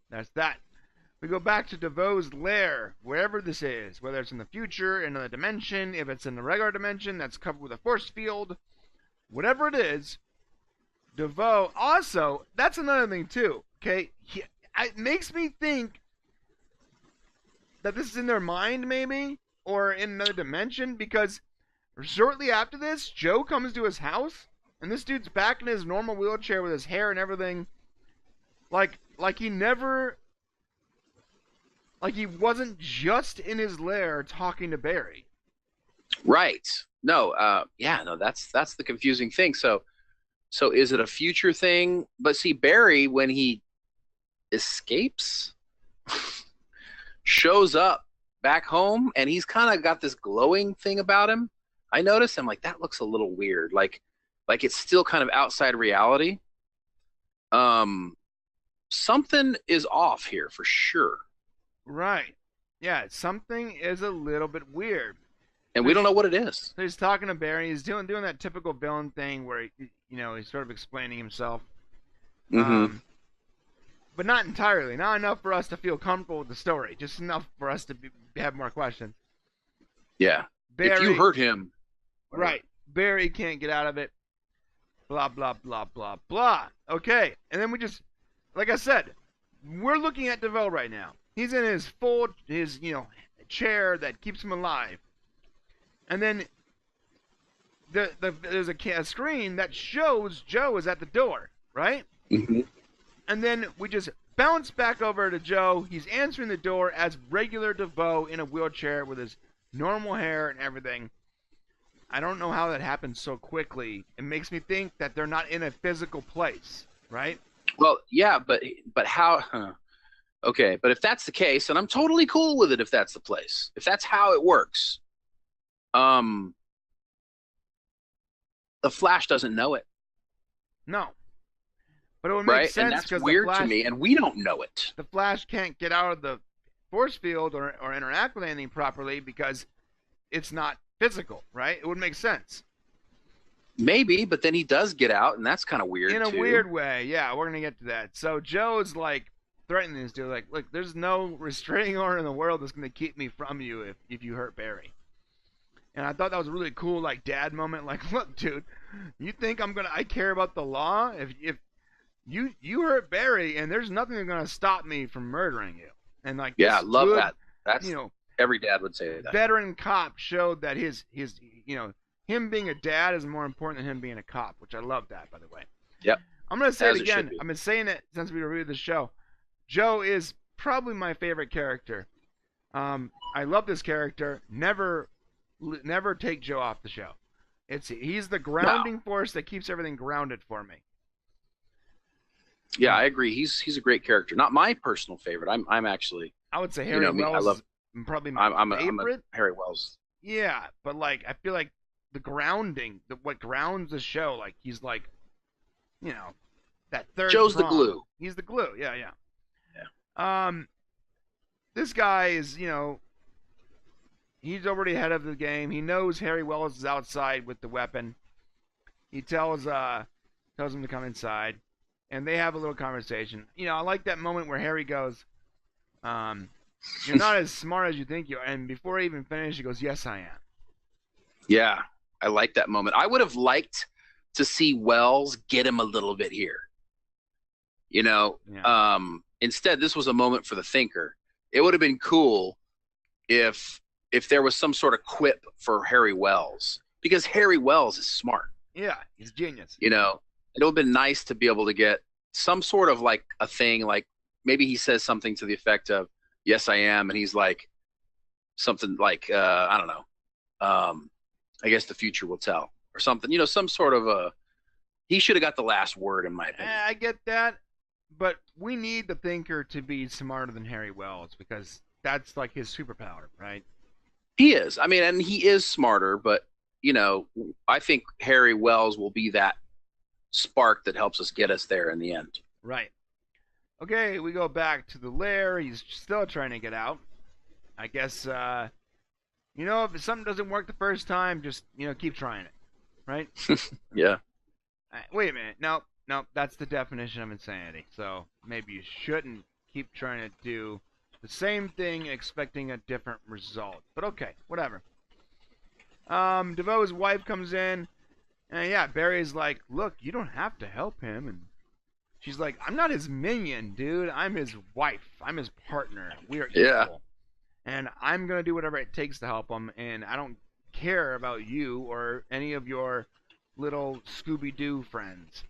that's that. We go back to DeVoe's lair, wherever this is, whether it's in the future, in another dimension, if it's in the regular dimension that's covered with a force field, whatever it is. DeVoe, also, that's another thing too, okay? It makes me think that this is in their mind, maybe, or in another dimension, because shortly after this, Joe comes to his house, and this dude's back in his normal wheelchair with his hair and everything, like he never, like he wasn't just in his lair talking to Barry. Right. No, that's the confusing thing. So is it a future thing? But see, Barry, when he escapes, shows up back home, and he's kind of got this glowing thing about him. I noticed. I'm like, that looks a little weird. Like it's still kind of outside reality. Something is off here for sure. Right. Yeah, something is a little bit weird. And we don't know what it is. So he's talking to Barry. He's doing that typical villain thing where he's sort of explaining himself. Mm-hmm. But not entirely. Not enough for us to feel comfortable with the story. Just enough for us to have more questions. Yeah. Barry, if you hurt him. Right. Barry can't get out of it. Blah, blah, blah, blah, blah. Okay. And then we just, like I said, we're looking at DeVoe right now. He's in his chair that keeps him alive. And then there's a screen that shows Joe is at the door, right? Mm-hmm. And then we just bounce back over to Joe. He's answering the door as regular DeVoe in a wheelchair with his normal hair and everything. I don't know how that happened so quickly. It makes me think that they're not in a physical place, right? Well, yeah, but how? Okay, but if that's the case, and I'm totally cool with it if that's the place, if that's how it works, the Flash doesn't know it. No. But it would make sense, and that's weird to me, and we don't know it. The Flash can't get out of the force field or interact with anything properly because it's not physical, right? It would make sense. Maybe, but then he does get out, and that's kind of weird, in a weird way, yeah, we're going to get to that. So Joe's like threatening this dude, like, look, there's no restraining order in the world that's going to keep me from you if you hurt Barry. And I thought that was a really cool, like, dad moment. Like, look, dude, you think I care about the law? If you hurt Barry, and there's nothing that's going to stop me from murdering you. And like, yeah, I love that. That's Every dad would say that. veteran cop showed that his him being a dad is more important than him being a cop, which I love that, by the way. Yep. I'm gonna say As it it should again. be. I've been saying it since we reviewed the show. Joe is probably my favorite character. I love this character. Never take Joe off the show. He's the grounding force that keeps everything grounded for me. Yeah, I agree. He's a great character. Not my personal favorite. I'm actually. I would say Harry Wells is probably my favorite. I'm a Harry Wells. Yeah, but like I feel like the grounding, what grounds the show, like he's like, that third. Joe's prong. the glue. He's the glue. Yeah. This guy is, he's already ahead of the game. He knows Harry Wells is outside with the weapon. He tells him to come inside, and they have a little conversation. I like that moment where Harry goes, "You're not as smart as you think you are," and before he even finished, he goes, "Yes, I am." Yeah, I like that moment. I would have liked to see Wells get him a little bit here. Yeah. Instead, this was a moment for the thinker. It would have been cool if there was some sort of quip for Harry Wells, because Harry Wells is smart. Yeah, he's genius. It would have been nice to be able to get some sort of like a thing, like maybe he says something to the effect of "Yes, I am," and he's like something like I don't know. I guess the future will tell, or something. Some sort of a. He should have got the last word, in my opinion. I get that, but we need the thinker to be smarter than Harry Wells because that's like his superpower, right? He is. I mean, and he is smarter, but I think Harry Wells will be that spark that helps us get us there in the end. Right. Okay, we go back to the lair. He's still trying to get out. I guess, if something doesn't work the first time, just, keep trying it. Right? Yeah. Wait a minute. No, that's the definition of insanity. So maybe you shouldn't keep trying to do the same thing expecting a different result. But okay, whatever. DeVoe's wife comes in, and yeah, Barry's like, "Look, you don't have to help him," and she's like, "I'm not his minion, dude. I'm his wife. I'm his partner. We are equal, and I'm gonna do whatever it takes to help him. And I don't care about you or any of your little Scooby-Doo friends."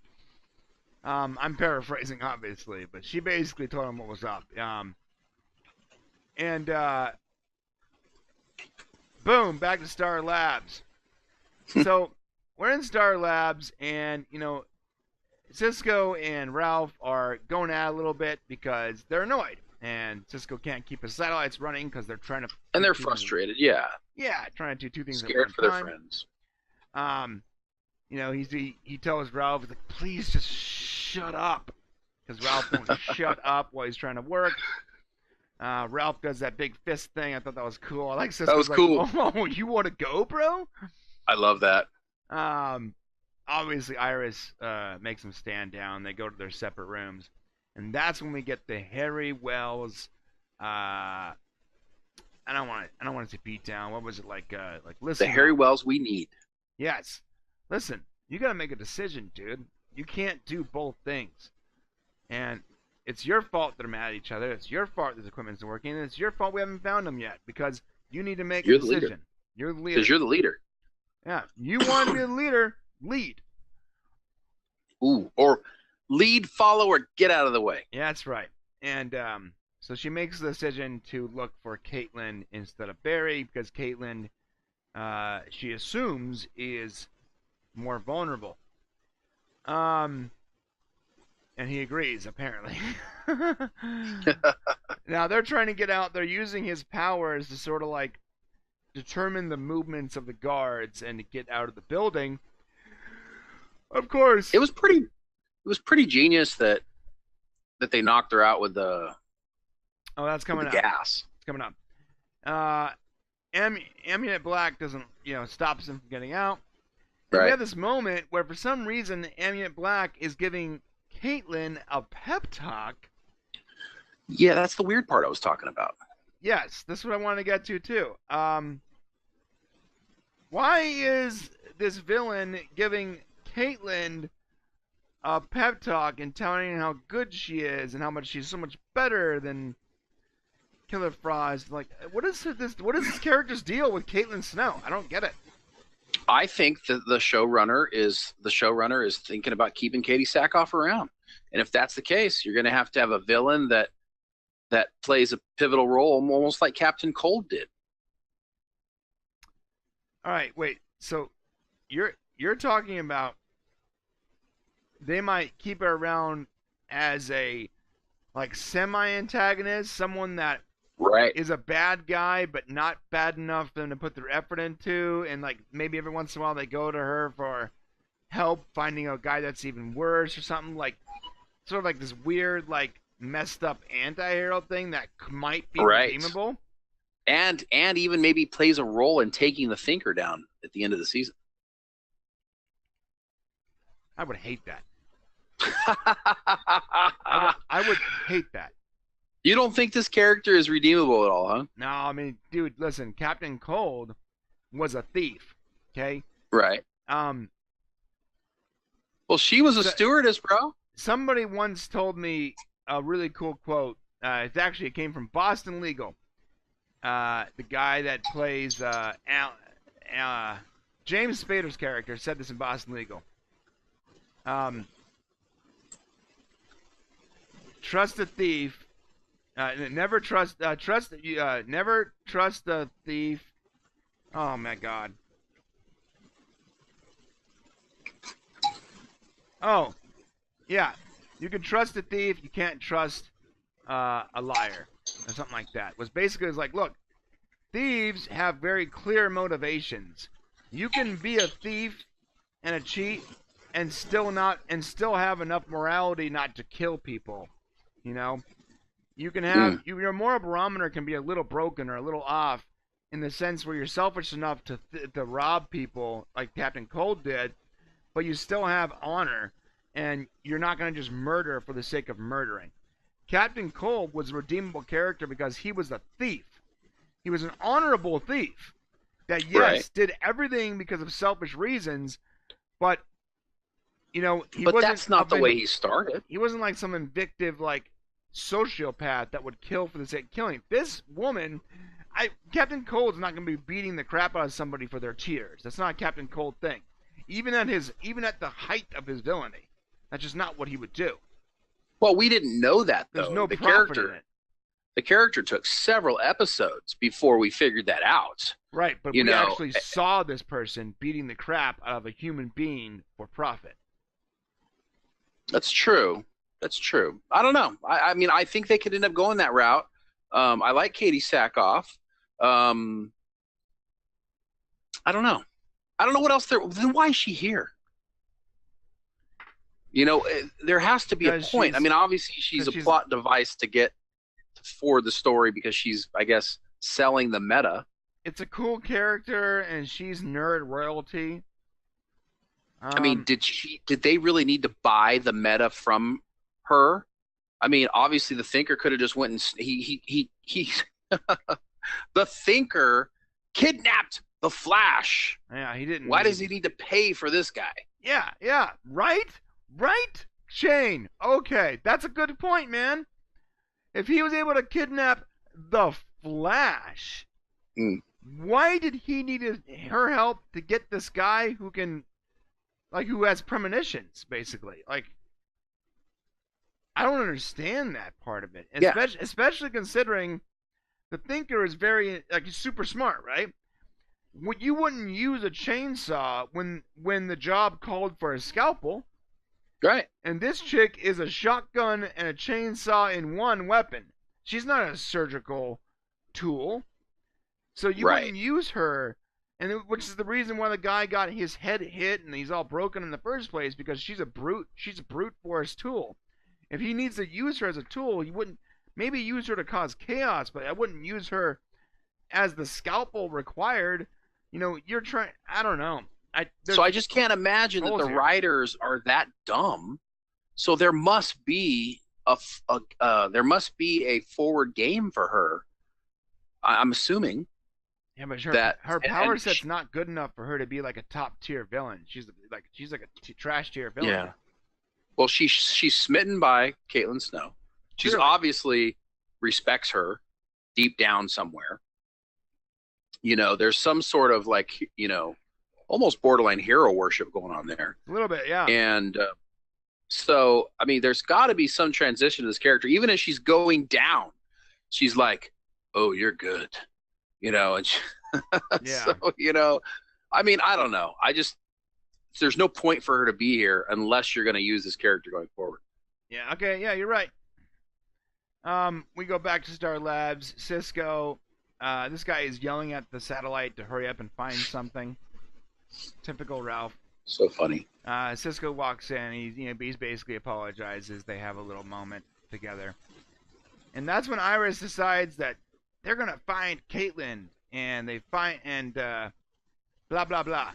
I'm paraphrasing, obviously, but she basically told him what was up. Boom, back to Star Labs. So we're in Star Labs, and Cisco and Ralph are going at it a little bit because they're annoyed, and Cisco can't keep his satellites running because they're trying to. And they're frustrated. Yeah. Yeah, trying to do two things. Scared for their friends. He tells Ralph, he's like, "Please just shut up," because Ralph won't shut up while he's trying to work. Ralph does that big fist thing. I thought that was cool. I like Cisco's that was cool. "Oh, you want to go, bro?" I love that. Obviously Iris makes them stand down. They go to their separate rooms, and that's when we get the Harry Wells. I don't want to say beat down. What was it like? Listen. The Harry Wells we need. Yes. Listen, you got to make a decision, dude. You can't do both things, and it's your fault they're mad at each other. It's your fault this equipment's working, and it's your fault we haven't found them yet because you need to make a decision. You're the leader. Because you're the leader. Yeah, you want to be the leader. Lead. Ooh, or lead, follow, or get out of the way. Yeah, that's right. And so she makes the decision to look for Caitlin instead of Barry because Caitlin, she assumes, is more vulnerable. And he agrees, apparently. Now they're trying to get out. They're using his powers to sort of like determine the movements of the guards and to get out of the building. Of course, it was pretty genius that they knocked her out with the. Oh, that's coming up. Gas. It's coming up. Amunet Black doesn't, stops him from getting out. And we have this moment where, for some reason, Amunet Black is giving Caitlin a pep talk. Yeah, that's the weird part I was talking about. Yes, this is what I wanted to get to, too. Why is this villain giving Caitlin a pep talk and telling her how good she is and how much she's so much better than Killer Frost. Like, what is this character's deal with Caitlin Snow? I don't get it. I think that the showrunner is thinking about keeping Katie Sackhoff around, and if that's the case, you're going to have a villain that plays a pivotal role, almost like Captain Cold did. All right, wait. So you're talking about they might keep her around as a like semi-antagonist, someone that Right. is a bad guy but not bad enough for them to put their effort into, and like maybe every once in a while they go to her for help finding a guy that's even worse or something, like sort of like this weird like messed up anti-hero thing that might be Right. redeemable. And even maybe plays a role in taking the Thinker down at the end of the season. I would hate that. I would hate that. You don't think this character is redeemable at all, huh? No, I mean, dude, listen, Captain Cold was a thief, okay? Right. Well, she was a stewardess, bro. Somebody once told me a really cool quote. It came from Boston Legal. The guy that plays James Spader's character said this in Boston Legal. Trust a thief. Never trust the thief. Oh my God. Oh, yeah. You can trust a thief. You can't trust a liar, or something like that. Was basically like, look, thieves have very clear motivations. You can be a thief and a cheat and still have enough morality not to kill people. You know, you can have your moral barometer can be a little broken or a little off in the sense where you're selfish enough to rob people like Captain Cold did, but you still have honor and you're not going to just murder for the sake of murdering. Captain Cold was a redeemable character because he was a thief. He was an honorable thief that, yes, did everything because of selfish reasons, but, you know, But that's not the way he started. He wasn't like some vindictive, like, sociopath that would kill for the sake of killing. This woman, Captain Cold's not going to be beating the crap out of somebody for their tears. That's not a Captain Cold thing. Even at the height of his villainy, that's just not what he would do. Well, we didn't know that, though. There's no profit in it. The character took several episodes before we figured that out. Right, but we actually saw this person beating the crap out of a human being for profit. That's true. That's true. I don't know. I mean, I think they could end up going that route. I like Katie Sackhoff. I don't know. I don't know what else then why is she here? You know, there has to be a point. I mean, obviously she's a plot device to forward the story because she's, I guess, selling the meta. It's a cool character, and she's nerd royalty. I mean, did they really need to buy the meta from her? I mean, obviously the Thinker could have just went and he the Thinker kidnapped the Flash. Yeah, he didn't. Why does he need to pay for this guy? Yeah, right, Shane. Okay, that's a good point, man. If he was able to kidnap the Flash, why did he need her help to get this guy who has premonitions, basically? Like, I don't understand that part of it. Especially considering the Thinker is very, he's super smart, right? You wouldn't use a chainsaw when the job called for a scalpel. Right. And this chick is a shotgun and a chainsaw in one weapon. She's not a surgical tool. So you wouldn't use her, which is the reason why the guy got his head hit and he's all broken in the first place, because she's a brute force tool. If he needs to use her as a tool, he wouldn't maybe use her to cause chaos, but I wouldn't use her as the scalpel required. You know, you're trying, I don't know. So I just can't imagine that the writers are that dumb. So there must be a forward game for her. I'm assuming. Yeah, but her power set's not good enough for her to be like a top tier villain. She's like a trash tier villain. Yeah. Well, she's smitten by Caitlin Snow. She's obviously respects her, deep down somewhere, there's some sort of like, almost borderline hero worship going on there. A little bit, yeah. And so, I mean, there's got to be some transition to this character. Even as she's going down, she's like, "Oh, you're good," and Yeah. So, I mean, I don't know. There's no point for her to be here unless you're going to use this character going forward. Yeah. Okay. Yeah, you're right. We go back to Star Labs. Cisco. This guy is yelling at the satellite to hurry up and find something. Typical Ralph. So funny. Cisco walks in. He's basically apologizes. They have a little moment together, and that's when Iris decides that they're gonna find Caitlin, and they find blah blah blah.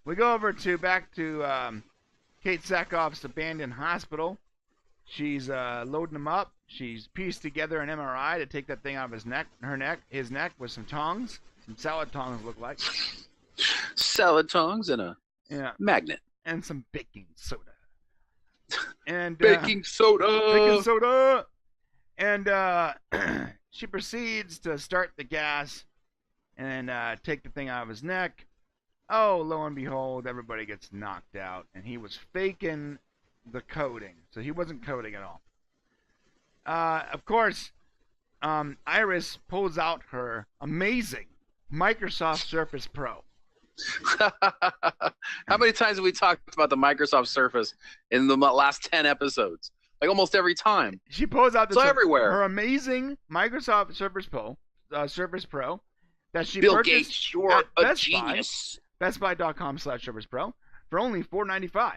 We go over back to Kate Sackhoff's abandoned hospital. She's loading him up. She's pieced together an MRI to take that thing out of his neck, with some tongs, some salad tongs look like. Salad tongs and a magnet. And some baking soda. And baking soda. And she proceeds to start the gas and take the thing out of his neck. Oh, lo and behold, everybody gets knocked out, and he was faking the coding, so he wasn't coding at all. Of course, Iris pulls out her amazing Microsoft Surface Pro. How many times have we talked about the Microsoft Surface in the last 10 episodes? Like almost every time. She pulls out everywhere. Her amazing Microsoft Surface Pro that she Bill purchased Gates, you're at a Best genius. Buy, bestbuy.com/Surface Pro for only $4.95.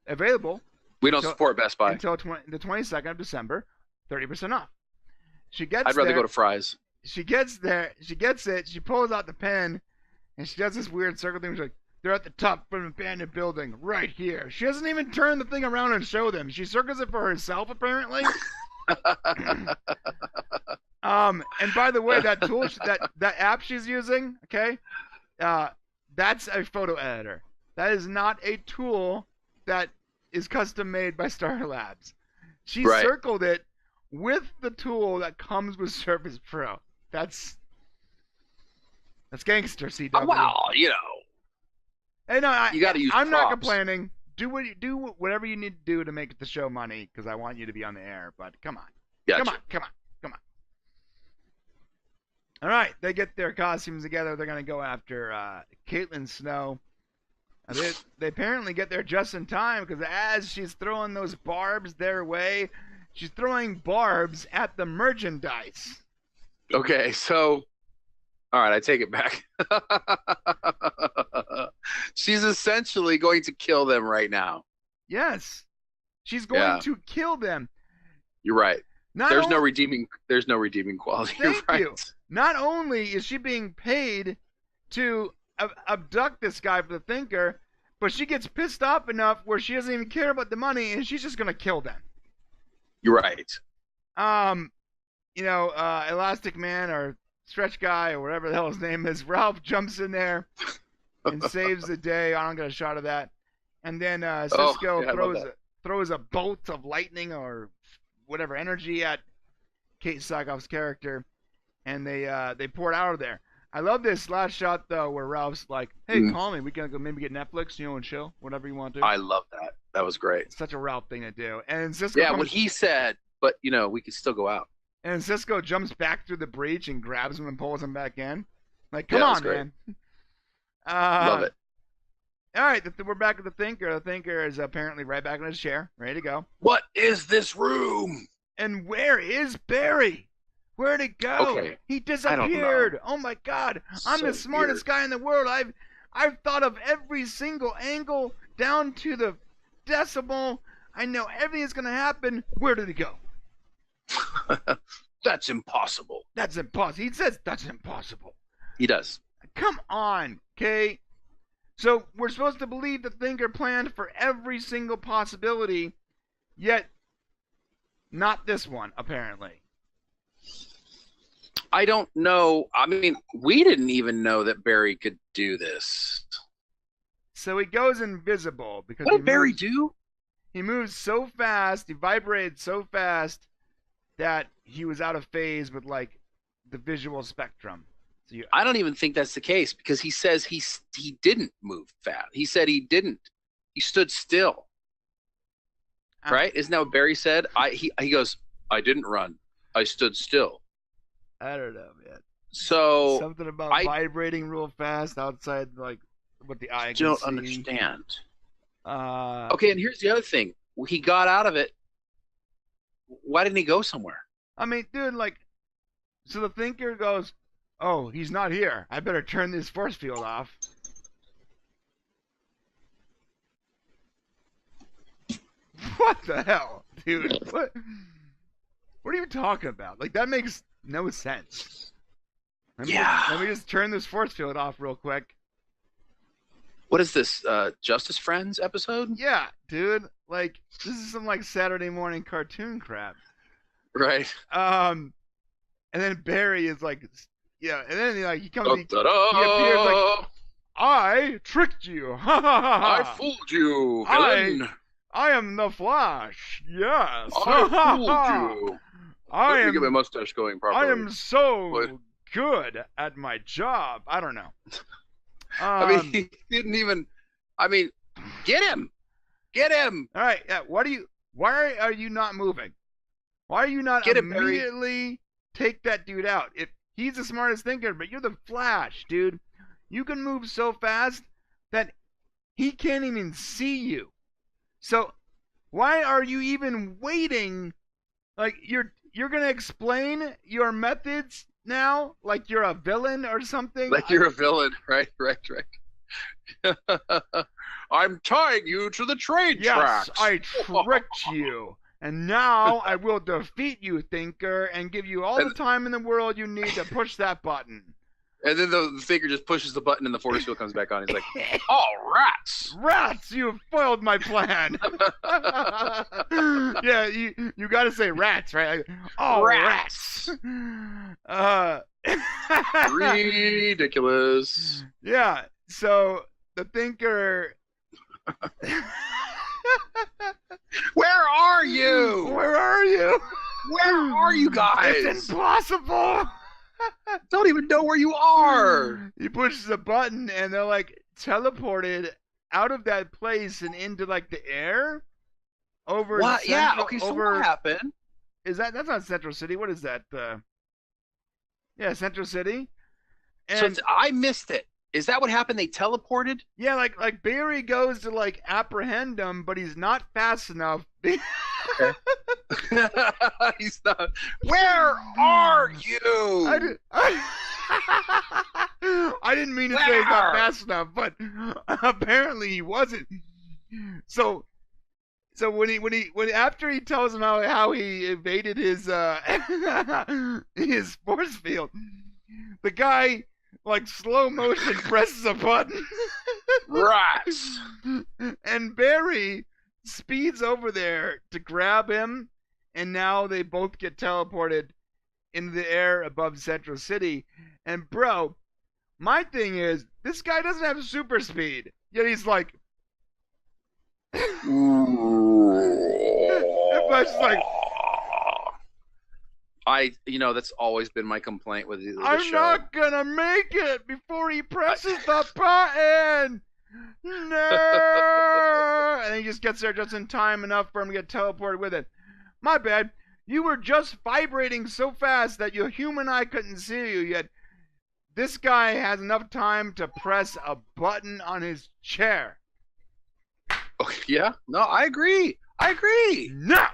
Available. We don't support Best Buy until the 22nd of December. 30% off. I'd rather go to Fry's. She gets there. She gets it. She pulls out the pen. And she does this weird circle thing. She's like, they're at the top of an abandoned building, right here. She doesn't even turn the thing around and show them. She circles it for herself, apparently. And by the way, that tool, that app she's using, okay, that's a photo editor. That is not a tool that is custom made by Star Labs. She circled it with the tool that comes with Surface Pro. That's gangster, CW. Well, Hey, no, you got to use I'm props. not complaining. Do whatever you need to do to make the show money, because I want you to be on the air. But come on, gotcha. come on. All right, they get their costumes together. They're gonna go after Caitlin Snow. They apparently get there just in time, because as she's throwing those barbs their way, she's throwing barbs at the merchandise. Okay, so. All right, I take it back. She's essentially going to kill them right now. Yes. She's going to kill them. You're right. There's no redeeming quality. Thank You're right. you. Not only is she being paid to abduct this guy for the Thinker, but she gets pissed off enough where she doesn't even care about the money, and she's just going to kill them. You're right. Elastic Man or Stretch Guy or whatever the hell his name is, Ralph jumps in there and saves the day. I don't get a shot of that. And then Cisco throws a bolt of lightning or whatever energy at Kate Sackhoff's character, and they pour it out of there. I love this last shot though, where Ralph's like, "Hey, call me. We can go maybe get Netflix, and chill, whatever you want to do." I love that. That was great. It's such a Ralph thing to do. And Cisco when he said, "But we could still go out." And Cisco jumps back through the breach and grabs him and pulls him back in. Like, come on, man. Love it. All right, we're back at the Thinker. The Thinker is apparently right back in his chair, ready to go. What is this room? And where is Barry? Where'd he go? Okay. He disappeared. Oh my God! I'm the smartest guy in the world. I've thought of every single angle down to the decimal. I know everything that's gonna happen. Where did he go? That's impossible. That's impossible. He says that's impossible. He does. Come on, okay? So we're supposed to believe the Thinker planned for every single possibility, yet not this one, apparently. I don't know. I mean, we didn't even know that Barry could do this. So he goes invisible because what did Barry do? He moves so fast, he vibrated so fast that he was out of phase with like the visual spectrum. So I don't even think that's the case because he says he didn't move fast. He said he didn't. He stood still. Right? Isn't that what Barry said? He goes, I didn't run. I stood still. I don't know, man. So something about vibrating real fast outside, like what the eye can see. Don't understand. Okay, and here's the other thing. He got out of it. Why didn't he go somewhere? I mean, dude, like, so the thinker goes, oh, he's not here. I better turn this force field off. What the hell, dude? What are you talking about? Like, that makes no sense. Let me just turn this force field off real quick. What is this, Justice Friends episode? Yeah, dude. Like, this is some, like, Saturday morning cartoon crap. Right. And then Barry is like, yeah, and then he comes, he appears like, I tricked you. I fooled you, villain. I am the Flash. Yes. I fooled you. Let me get my mustache going properly. I am so good at my job. I don't know. I mean, he didn't even. I mean, get him. Get him. All right. Yeah. Why are you not moving? Why are you not immediately take that dude out? If he's the smartest thinker, but you're the Flash, dude. You can move so fast that he can't even see you. So why are you even waiting? Like, you're gonna explain your methods now, like you're a villain or something? Like you're a villain, right. I'm tying you to the train tracks. Yes, I tricked you. And now I will defeat you, Thinker, and give you all the time in the world you need to push that button. And then the Thinker just pushes the button and the force field comes back on. He's like, oh, rats! Rats, you have foiled my plan. Yeah, you got to say rats, right? Like, oh, rats. Ridiculous. Yeah, so the Thinker... Where are you? Where are you? Where are you guys? It's impossible. Don't even know where you are. He pushes a button and they're like teleported out of that place and into like the air over. What? Yeah. Okay. So what happened? That's not Central City? What is that? Yeah, Central City. And so I missed it. Is that what happened? They teleported? Yeah, like Barry goes to like apprehend him, but he's not fast enough. Okay. He's not. Where are you? I didn't mean to say he's not fast enough, but apparently he wasn't. So when after he tells him how he evaded his his force field, the guy like slow motion presses a button. Right. And Barry speeds over there to grab him, and now they both get teleported into the air above Central City. And bro, my thing is, this guy doesn't have super speed, yet he's like, it's like, that's always been my complaint with the I'm show. not gonna make it before he presses the button. No! And he just gets there just in time enough for him to get teleported with it. My bad. You were just vibrating so fast that your human eye couldn't see you, yet this guy has enough time to press a button on his chair. Okay, yeah. No, I agree. No.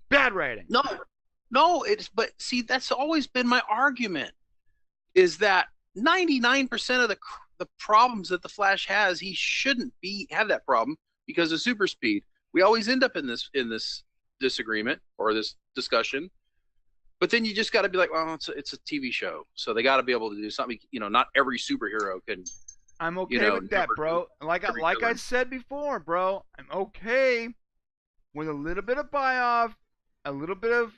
Bad rating. No, but see, that's always been my argument, is that 99% of the problems that the Flash has, he shouldn't have that problem because of super speed. We always end up in this disagreement or this discussion, but then you just got to be like, well, it's a TV show, so they got to be able to do something. Not every superhero can. I'm okay with that, bro. Like I said before, bro, I'm okay with a little bit of buy-off, a little bit of,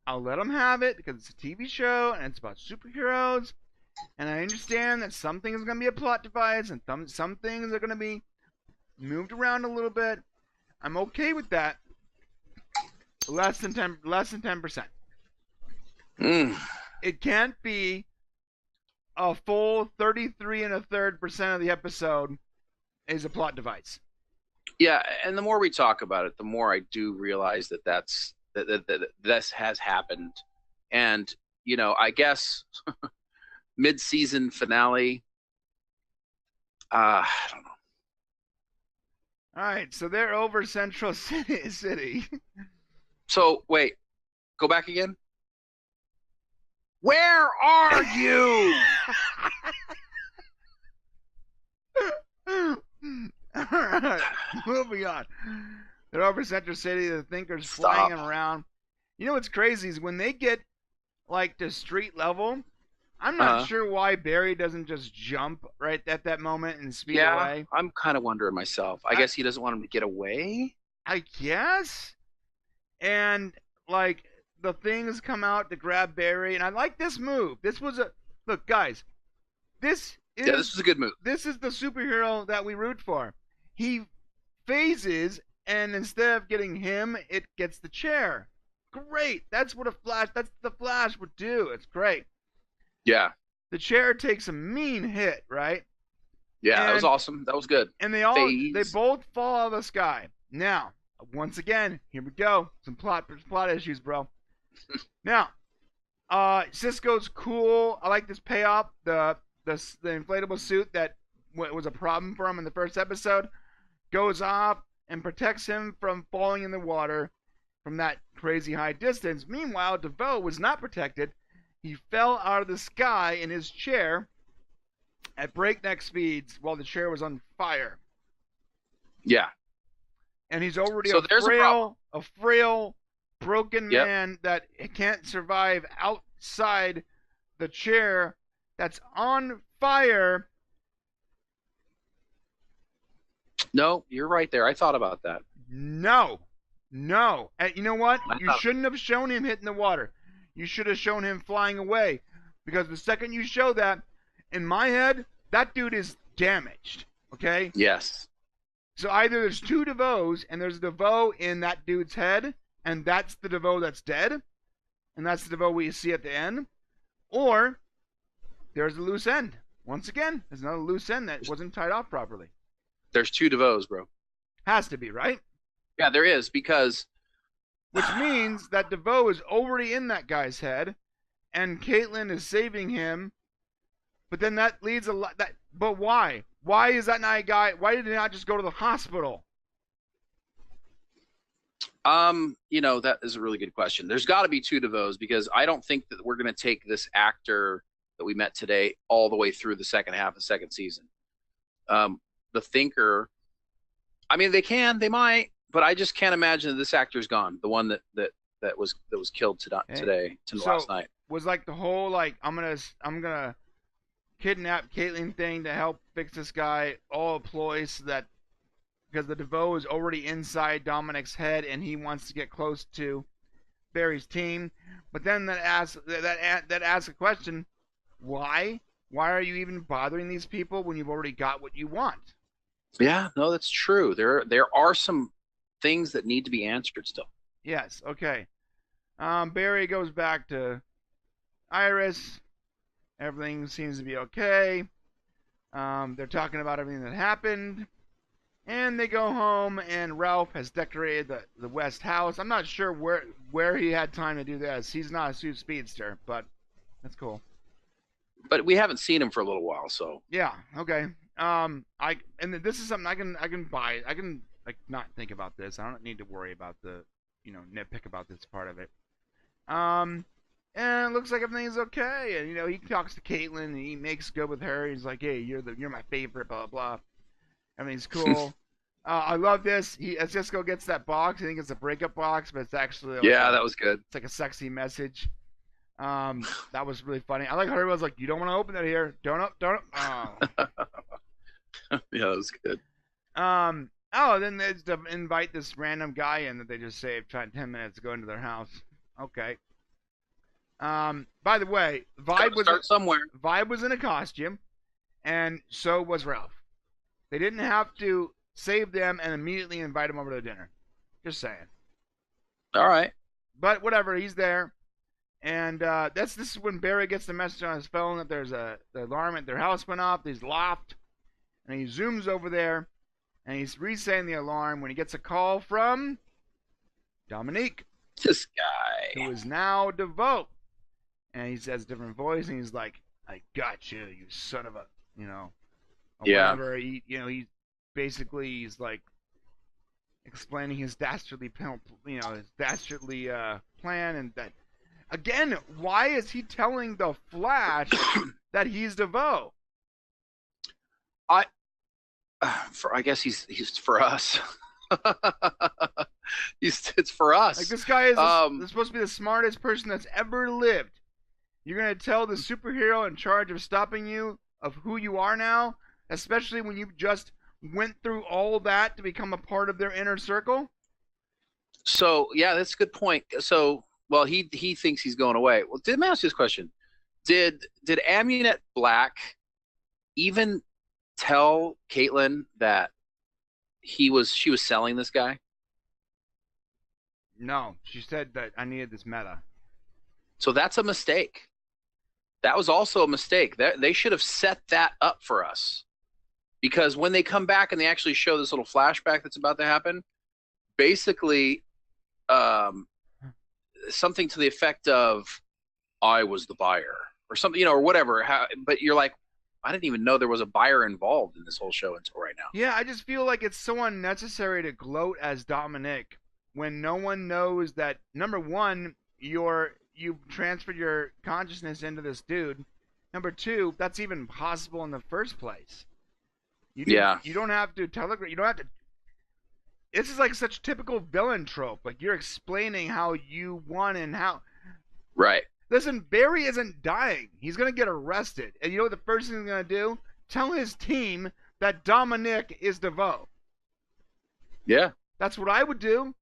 I'll let them have it because it's a TV show and it's about superheroes. And I understand that some things are going to be a plot device and some things are going to be moved around a little bit. I'm okay with that. Less than 10%. Mm. It can't be a full 33 1/3% of the episode is a plot device. Yeah, and the more we talk about it, the more I do realize that that this has happened. And I guess mid-season finale. I don't know. All right, so they're over Central City. So wait, go back again. Where are you? All right, moving on. They're over Central City. The Thinker's flying around. You know what's crazy is when they get like to street level, I'm not sure why Barry doesn't just jump right at that moment and speed away. I'm kind of wondering myself. I guess he doesn't want him to get away. I guess. And like the things come out to grab Barry, and I like this move. This was look, guys. This was a good move. This is the superhero that we root for. He phases, and instead of getting him, it gets the chair. Great. That's what the Flash would do. It's great. Yeah. The chair takes a mean hit, right? Yeah, that was awesome. That was good. And they both fall out of the sky. Now, once again, here we go. Some plot issues, bro. Now, Cisco's cool. I like this payoff. The inflatable suit that was a problem for him in the first episode goes off and protects him from falling in the water from that crazy high distance. Meanwhile, DeVoe was not protected. He fell out of the sky in his chair at breakneck speeds while the chair was on fire. Yeah. And he's already a frail, broken man that can't survive outside the chair that's on fire. No, you're right there. I thought about that. No. And you know what? You shouldn't have shown him hitting the water. You should have shown him flying away. Because the second you show that, in my head, that dude is damaged. Okay? Yes. So either there's two DeVoes, and there's a DeVoe in that dude's head, and that's the DeVoe that's dead, and that's the DeVoe we see at the end, or there's a loose end. Once again, there's another loose end that wasn't tied off properly. There's two DeVoes, bro. Has to be, right? Yeah, there is, because... Which means that DeVoe is already in that guy's head, and Caitlin is saving him, but then that leads a lot... But why? Why is that not a guy? Why did he not just go to the hospital? That is a really good question. There's got to be two DeVoes because I don't think that we're going to take this actor that we met today all the way through the second half of the second season. The Thinker, I mean, they might, but I just can't imagine that this actor's gone. The one that was killed last night. Was like the whole I'm gonna kidnap Caitlin thing to help fix this guy, all a ploy so that because the DeVoe is already inside Dominic's head and he wants to get close to Barry's team. But then that asks a question: why? Why are you even bothering these people when you've already got what you want? Yeah, no, that's true. There are some things that need to be answered still. Yes. Okay. Barry goes back to Iris. Everything seems to be okay. They're talking about everything that happened. And they go home, and Ralph has decorated the West house. I'm not sure where he had time to do this. He's not a suit speedster, but that's cool. But we haven't seen him for a little while, so. Yeah, okay. This is something I can buy. I can not think about this. I don't need to worry about the nitpick about this part of it. And it looks like everything is okay. And he talks to Caitlin and he makes good with her. He's like, "Hey, you're my favorite." Blah blah. Everything's cool. I love this. Cisco gets that box. I think it's a breakup box, but it's actually that was good. It's like a sexy message. That was really funny. I like how everyone's like, "You don't want to open that here. Don't." Oh. Yeah, that was good. Then they just invite this random guy in that they just saved 10 minutes to go into their house. Okay. By the way, Vibe was in a costume, and so was Ralph. They didn't have to save them and immediately invite him over to dinner. Just saying. All right. But whatever, he's there. And this is when Barry gets the message on his phone that the alarm at their house went off. He's loft, and he zooms over there, and he's resetting the alarm when he gets a call from Dominique, This guy. who is now DeVoe. And he says a different voice, and he's like, "I got you, you son of a," or Yeah. whatever. He basically he's like explaining his dastardly, plan, and that again. Why is he telling the Flash that he's DeVoe? I guess he's for us. It's for us. Like, this guy is supposed to be the smartest person that's ever lived. You're gonna tell the superhero in charge of stopping you of who you are now, especially when you just went through all that to become a part of their inner circle? So yeah, that's a good point. So well, he thinks he's going away. Well, let me ask you this question: Did Amunet Black even tell Caitlin that she was selling this guy? No, she said that I needed this meta. So that's a mistake. That was also a mistake. They should have set that up for us. Because when they come back and they actually show this little flashback that's about to happen, basically something to the effect of, I was the buyer, or something, or whatever. But you're like, I didn't even know there was a buyer involved in this whole show until right now. Yeah, I just feel like it's so unnecessary to gloat as Dominic when no one knows that, number one, you've transferred your consciousness into this dude. Number two, that's even possible in the first place. You don't have to telegraph. You don't have to. This is like such typical villain trope. Like, you're explaining how you won and how. Right. Listen, Barry isn't dying. He's gonna get arrested, and you know what the first thing he's gonna do? Tell his team that Dominic is DeVoe. Yeah. That's what I would do.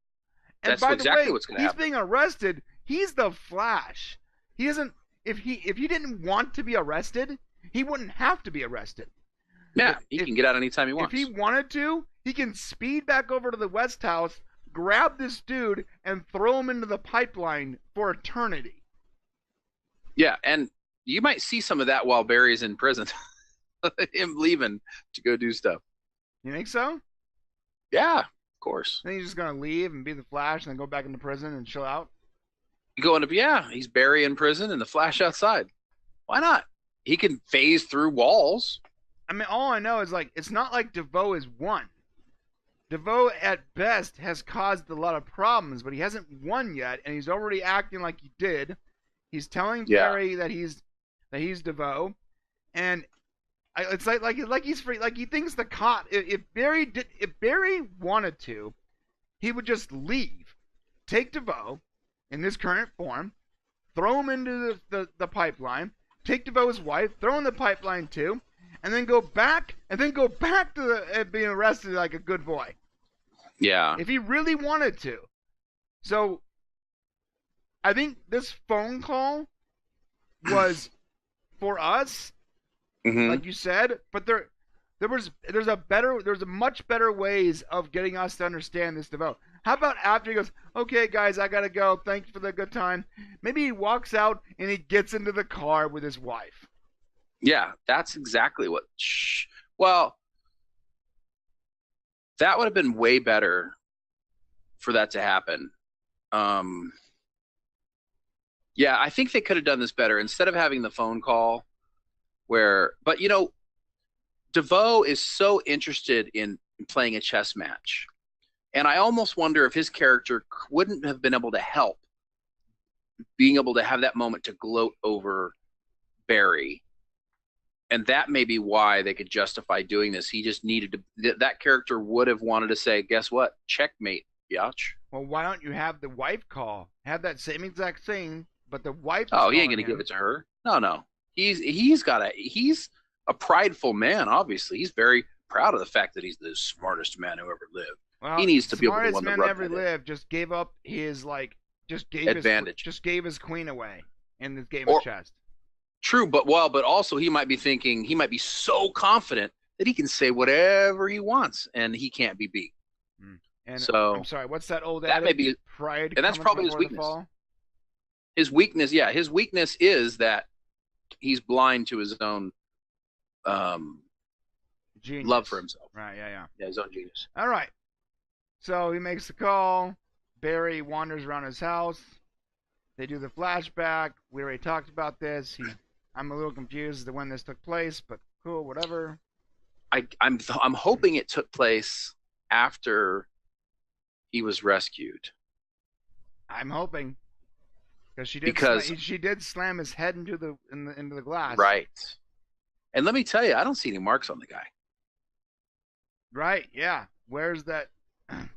And That's by exactly the way, what's gonna he's happen. being arrested. He's the Flash. He doesn't. If he didn't want to be arrested, he wouldn't have to be arrested. Yeah, he can get out anytime he wants. If he wanted to, he can speed back over to the West House, grab this dude, and throw him into the pipeline for eternity. Yeah, and you might see some of that while Barry's in prison. Him leaving to go do stuff. You think so? Yeah, of course. Then he's just gonna leave and be the Flash, and then go back into prison and chill out. He's Barry in prison and the Flash outside. Why not? He can phase through walls. I mean, all I know is, like, it's not like DeVoe is won. DeVoe, at best, has caused a lot of problems, but he hasn't won yet, and he's already acting like he did. He's telling Barry that he's DeVoe, and it's like he's free. Like, he thinks the cop. If Barry wanted to, he would just leave, take DeVoe in this current form, throw him into the pipeline, take DeVoe's wife, throw in the pipeline too, and then go back to being arrested like a good boy. Yeah. If he really wanted to. So, I think this phone call was for us, like you said, but there's a much better ways of getting us to understand this DeVoe. How about after he goes, okay guys, I gotta go, thanks for the good time. Maybe he walks out and he gets into the car with his wife. Yeah, that's exactly what. Well, that would have been way better for that to happen. Yeah, I think they could have done this better instead of having the phone call but DeVoe is so interested in playing a chess match. And I almost wonder if his character wouldn't have been able to help being able to have that moment to gloat over Barry. And that may be why they could justify doing this. He just needed to, that character would have wanted to say, guess what? Checkmate, biatch. Well, why don't you have the wife call? Have that same exact thing, but the wife. Oh, he ain't gonna give it to her. No. He's a prideful man. Obviously, he's very proud of the fact that he's the smartest man who ever lived. Well, he needs to be able to win the smartest man ever lived. Just gave up his advantage. Just gave his queen away in this game of chess. True, but also he might be thinking, he might be so confident that he can say whatever he wants and he can't be beat. And so I'm sorry, what's that old that adage? may be Pride, and that's probably his weakness. his weakness is that he's blind to his own Genius. love for himself. Right, yeah. Yeah, his own genius. All right. So he makes the call. Barry wanders around his house. They do the flashback. We already talked about this. I'm a little confused as to when this took place, but cool, whatever. I'm hoping it took place after he was rescued. I'm hoping because she did slam his head into the glass. Right. And let me tell you, I don't see any marks on the guy. Right, yeah. Where's that?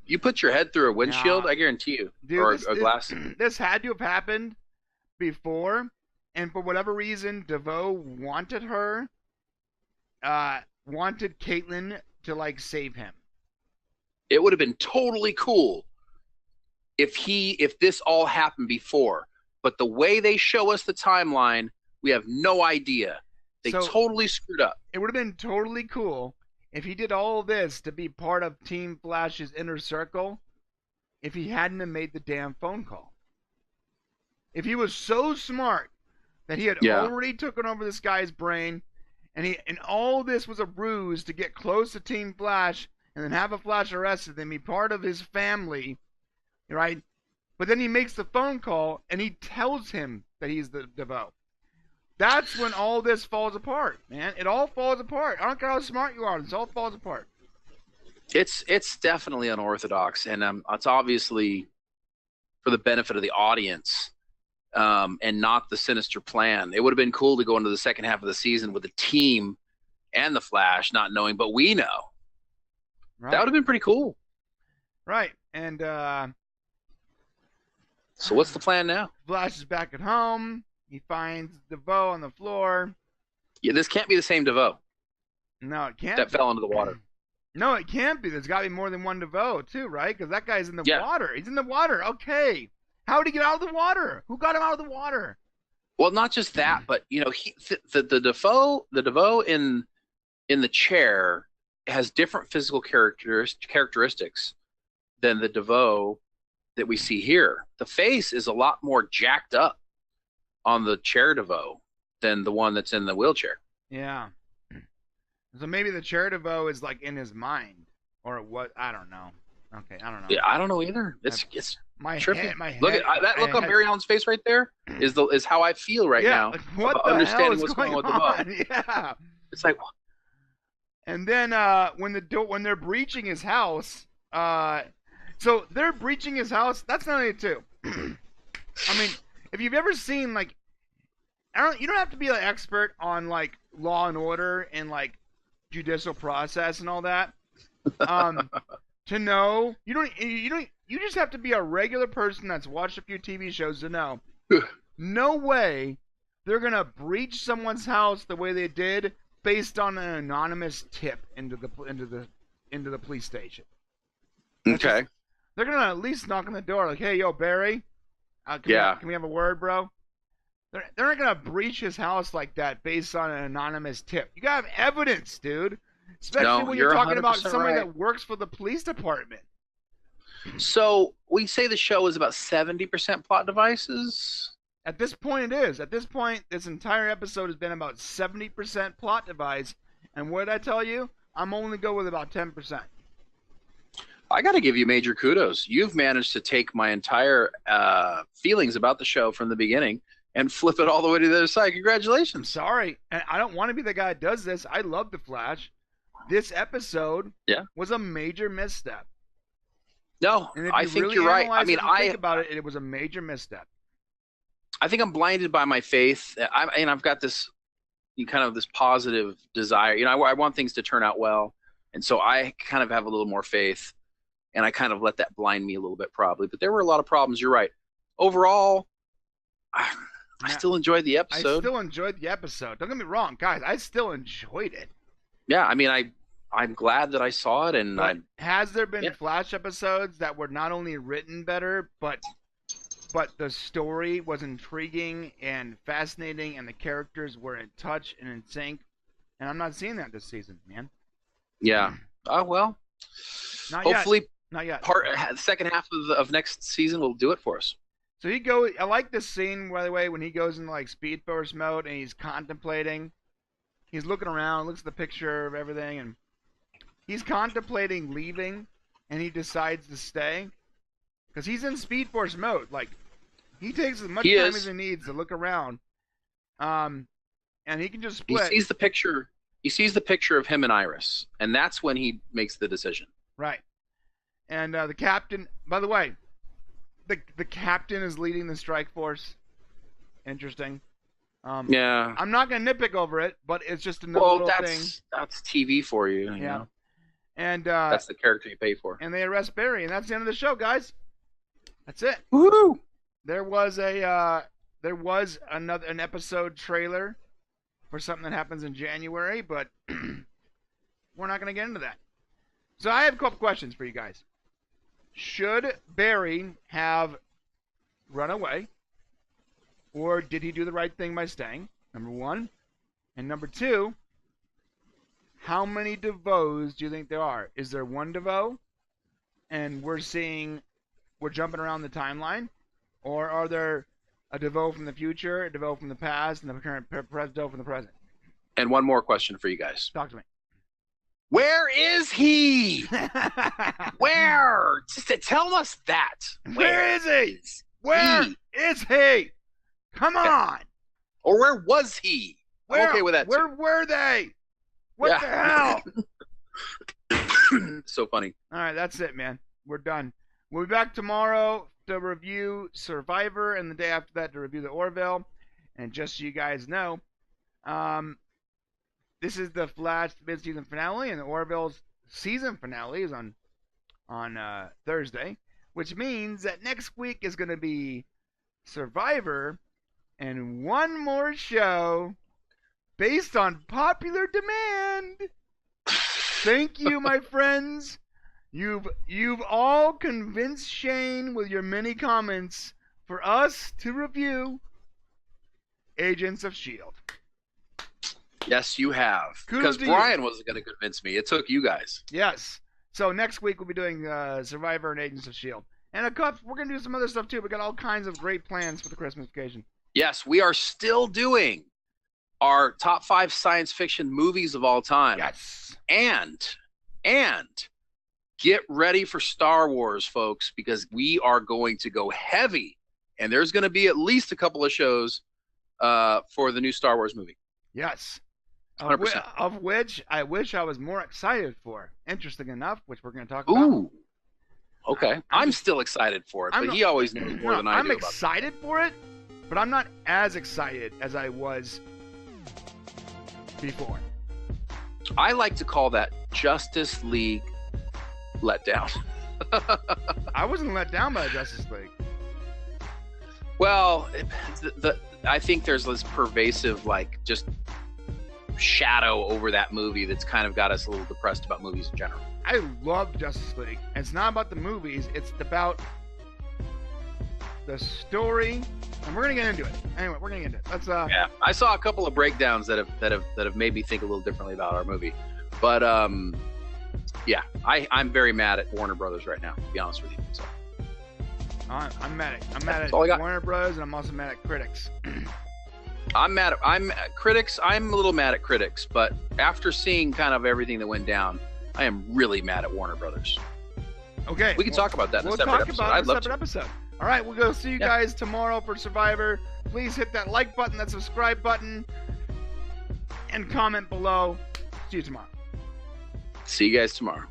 You put your head through a windshield, I guarantee you, dude, or a glass. This had to have happened before, and for whatever reason, DeVoe wanted her, wanted Caitlin to like save him. It would have been totally cool if this all happened before, but the way they show us the timeline, we have no idea. They totally screwed up. It would have been totally cool if he did all this to be part of Team Flash's inner circle, if he hadn't have made the damn phone call. If he was so smart that he had already taken over this guy's brain, and all this was a ruse to get close to Team Flash and then have a Flash arrested and be part of his family, right? But then he makes the phone call and he tells him that he's the DeVoe. That's when all this falls apart, man. It all falls apart. I don't care how smart you are. This all falls apart. It's definitely unorthodox, and it's obviously for the benefit of the audience, and not the sinister plan. It would have been cool to go into the second half of the season with the team and the Flash not knowing, but we know. Right. That would have been pretty cool. Right, and so what's the plan now? Flash is back at home. He finds DeVoe on the floor. Yeah, this can't be the same DeVoe. No, it can't. That fell into the water. No, it can't be. There's got to be more than one DeVoe, too, right? Because that guy's in the water. He's in the water. Okay. How did he get out of the water? Who got him out of the water? Well, not just that, but the DeVoe in the chair has different physical characteristics than the DeVoe that we see here. The face is a lot more jacked up on the chair DeVoe than the one that's in the wheelchair. Yeah. So maybe the chair DeVoe is like in his mind, or what? I don't know. Okay, I don't know. Yeah, I don't know either. It's trippy. My head, look at that look on Barry Allen's face right there is how I feel right now. Like, what about the understanding hell is what's going on with on? DeVoe. Yeah. It's like, and then when they're breaching his house, so they're breaching his house. That's not it too. I mean, if you've ever seen like, you don't have to be an expert on like Law and Order and like judicial process and all that, to know you just have to be a regular person that's watched a few TV shows to know. No way they're gonna breach someone's house the way they did based on an anonymous tip into the police station. okay. They're gonna at least knock on the door like, "Hey, yo, Barry, can we have a word, bro?" They're not gonna breach his house like that based on an anonymous tip. You gotta have evidence, dude. Especially when you're talking about somebody that works for the police department. So we say the show is about 70% plot devices. At this point, it is. At this point, this entire episode has been about 70% plot device. And what did I tell you? I'm only go with about 10%. I got to give you major kudos. You've managed to take my entire feelings about the show from the beginning and flip it all the way to the other side. Congratulations. I'm sorry. And I don't want to be the guy that does this. I love The Flash. This episode was a major misstep. No, I think you're right. I mean, think about it, it was a major misstep. I think I'm blinded by my faith. I've got this kind of this positive desire. I want things to turn out well. And so I kind of have a little more faith. And I kind of let that blind me a little bit probably. But there were a lot of problems. You're right. Overall, I still enjoyed the episode. I still enjoyed the episode. Don't get me wrong, guys. I still enjoyed it. Yeah, I mean, I'm glad that I saw it. And has there been Flash episodes that were not only written better, but the story was intriguing and fascinating, and the characters were in touch and in sync? And I'm not seeing that this season, man. Yeah. Oh well. Not hopefully, yet. Not yet. The second half of next season will do it for us. So I like this scene, by the way, when he goes into like Speed Force mode and he's contemplating. He's looking around, looks at the picture of everything, and he's contemplating leaving, and he decides to stay because he's in Speed Force mode. Like, he takes as much time as he needs to look around, and he can just split. He sees the picture. He sees the picture of him and Iris, and that's when he makes the decision. Right. And the captain, by the way, the captain is leading the strike force. Interesting. Yeah. I'm not going to nitpick over it, but it's just another little thing. That's TV for you. You know? And that's the character you pay for. And they arrest Barry, and that's the end of the show, guys. That's it. Woohoo! There was an episode trailer for something that happens in January, but we're not going to get into that. So I have a couple questions for you guys. Should Barry have run away, or did he do the right thing by staying? Number one. And number two, how many DeVoes do you think there are? Is there one DeVoe, and we're jumping around the timeline? Or are there a DeVoe from the future, a DeVoe from the past, and the current DeVoe from the present? And one more question for you guys. Talk to me. Where is he? Where? Just tell us that. Where is he? Where is he? Come on. Or where was he? I'm okay with that. Where were they? What the hell? So funny. All right, that's it, man. We're done. We'll be back tomorrow to review Survivor, and the day after that to review the Orville. And just so you guys know, this is the Flash mid-season finale, and the Orville's season finale is on Thursday, which means that next week is going to be Survivor and one more show based on popular demand. Thank you, my friends. You've all convinced Shane with your many comments for us to review Agents of S.H.I.E.L.D. Yes, you have. Because Brian wasn't going to convince me. It took you guys. Yes. So next week we'll be doing Survivor and Agents of S.H.I.E.L.D. And we're going to do some other stuff too. We got all kinds of great plans for the Christmas occasion. Yes, we are still doing our top 5 science fiction movies of all time. Yes. And get ready for Star Wars, folks, because we are going to go heavy. And there's going to be at least a couple of shows for the new Star Wars movie. Yes. 100%. Of which I wish I was more excited for. Interesting enough, which we're going to talk about. Ooh. Okay. I'm still excited for it, but he always knows more than I do. I'm excited for it, but I'm not as excited as I was before. I like to call that Justice League letdown. I wasn't let down by the Justice League. Well, I think there's this pervasive, just shadow over that movie that's kind of got us a little depressed about movies in general. I love Justice League. It's not about the movies. It's about the story, and we're gonna get into it. Anyway, we're gonna get into it. Let's. Yeah, I saw a couple of breakdowns that have made me think a little differently about our movie, but yeah, I'm very mad at Warner Brothers right now, to be honest with you. So. I'm mad at Warner Bros. And I'm also mad at critics. I'm critics. I'm a little mad at critics, but after seeing kind of everything that went down, I am really mad at Warner Brothers. Okay, we can talk about that in a separate episode. I'd love to. All right, we'll go see you guys tomorrow for Survivor. Please hit that like button, that subscribe button, and comment below. See you tomorrow. See you guys tomorrow.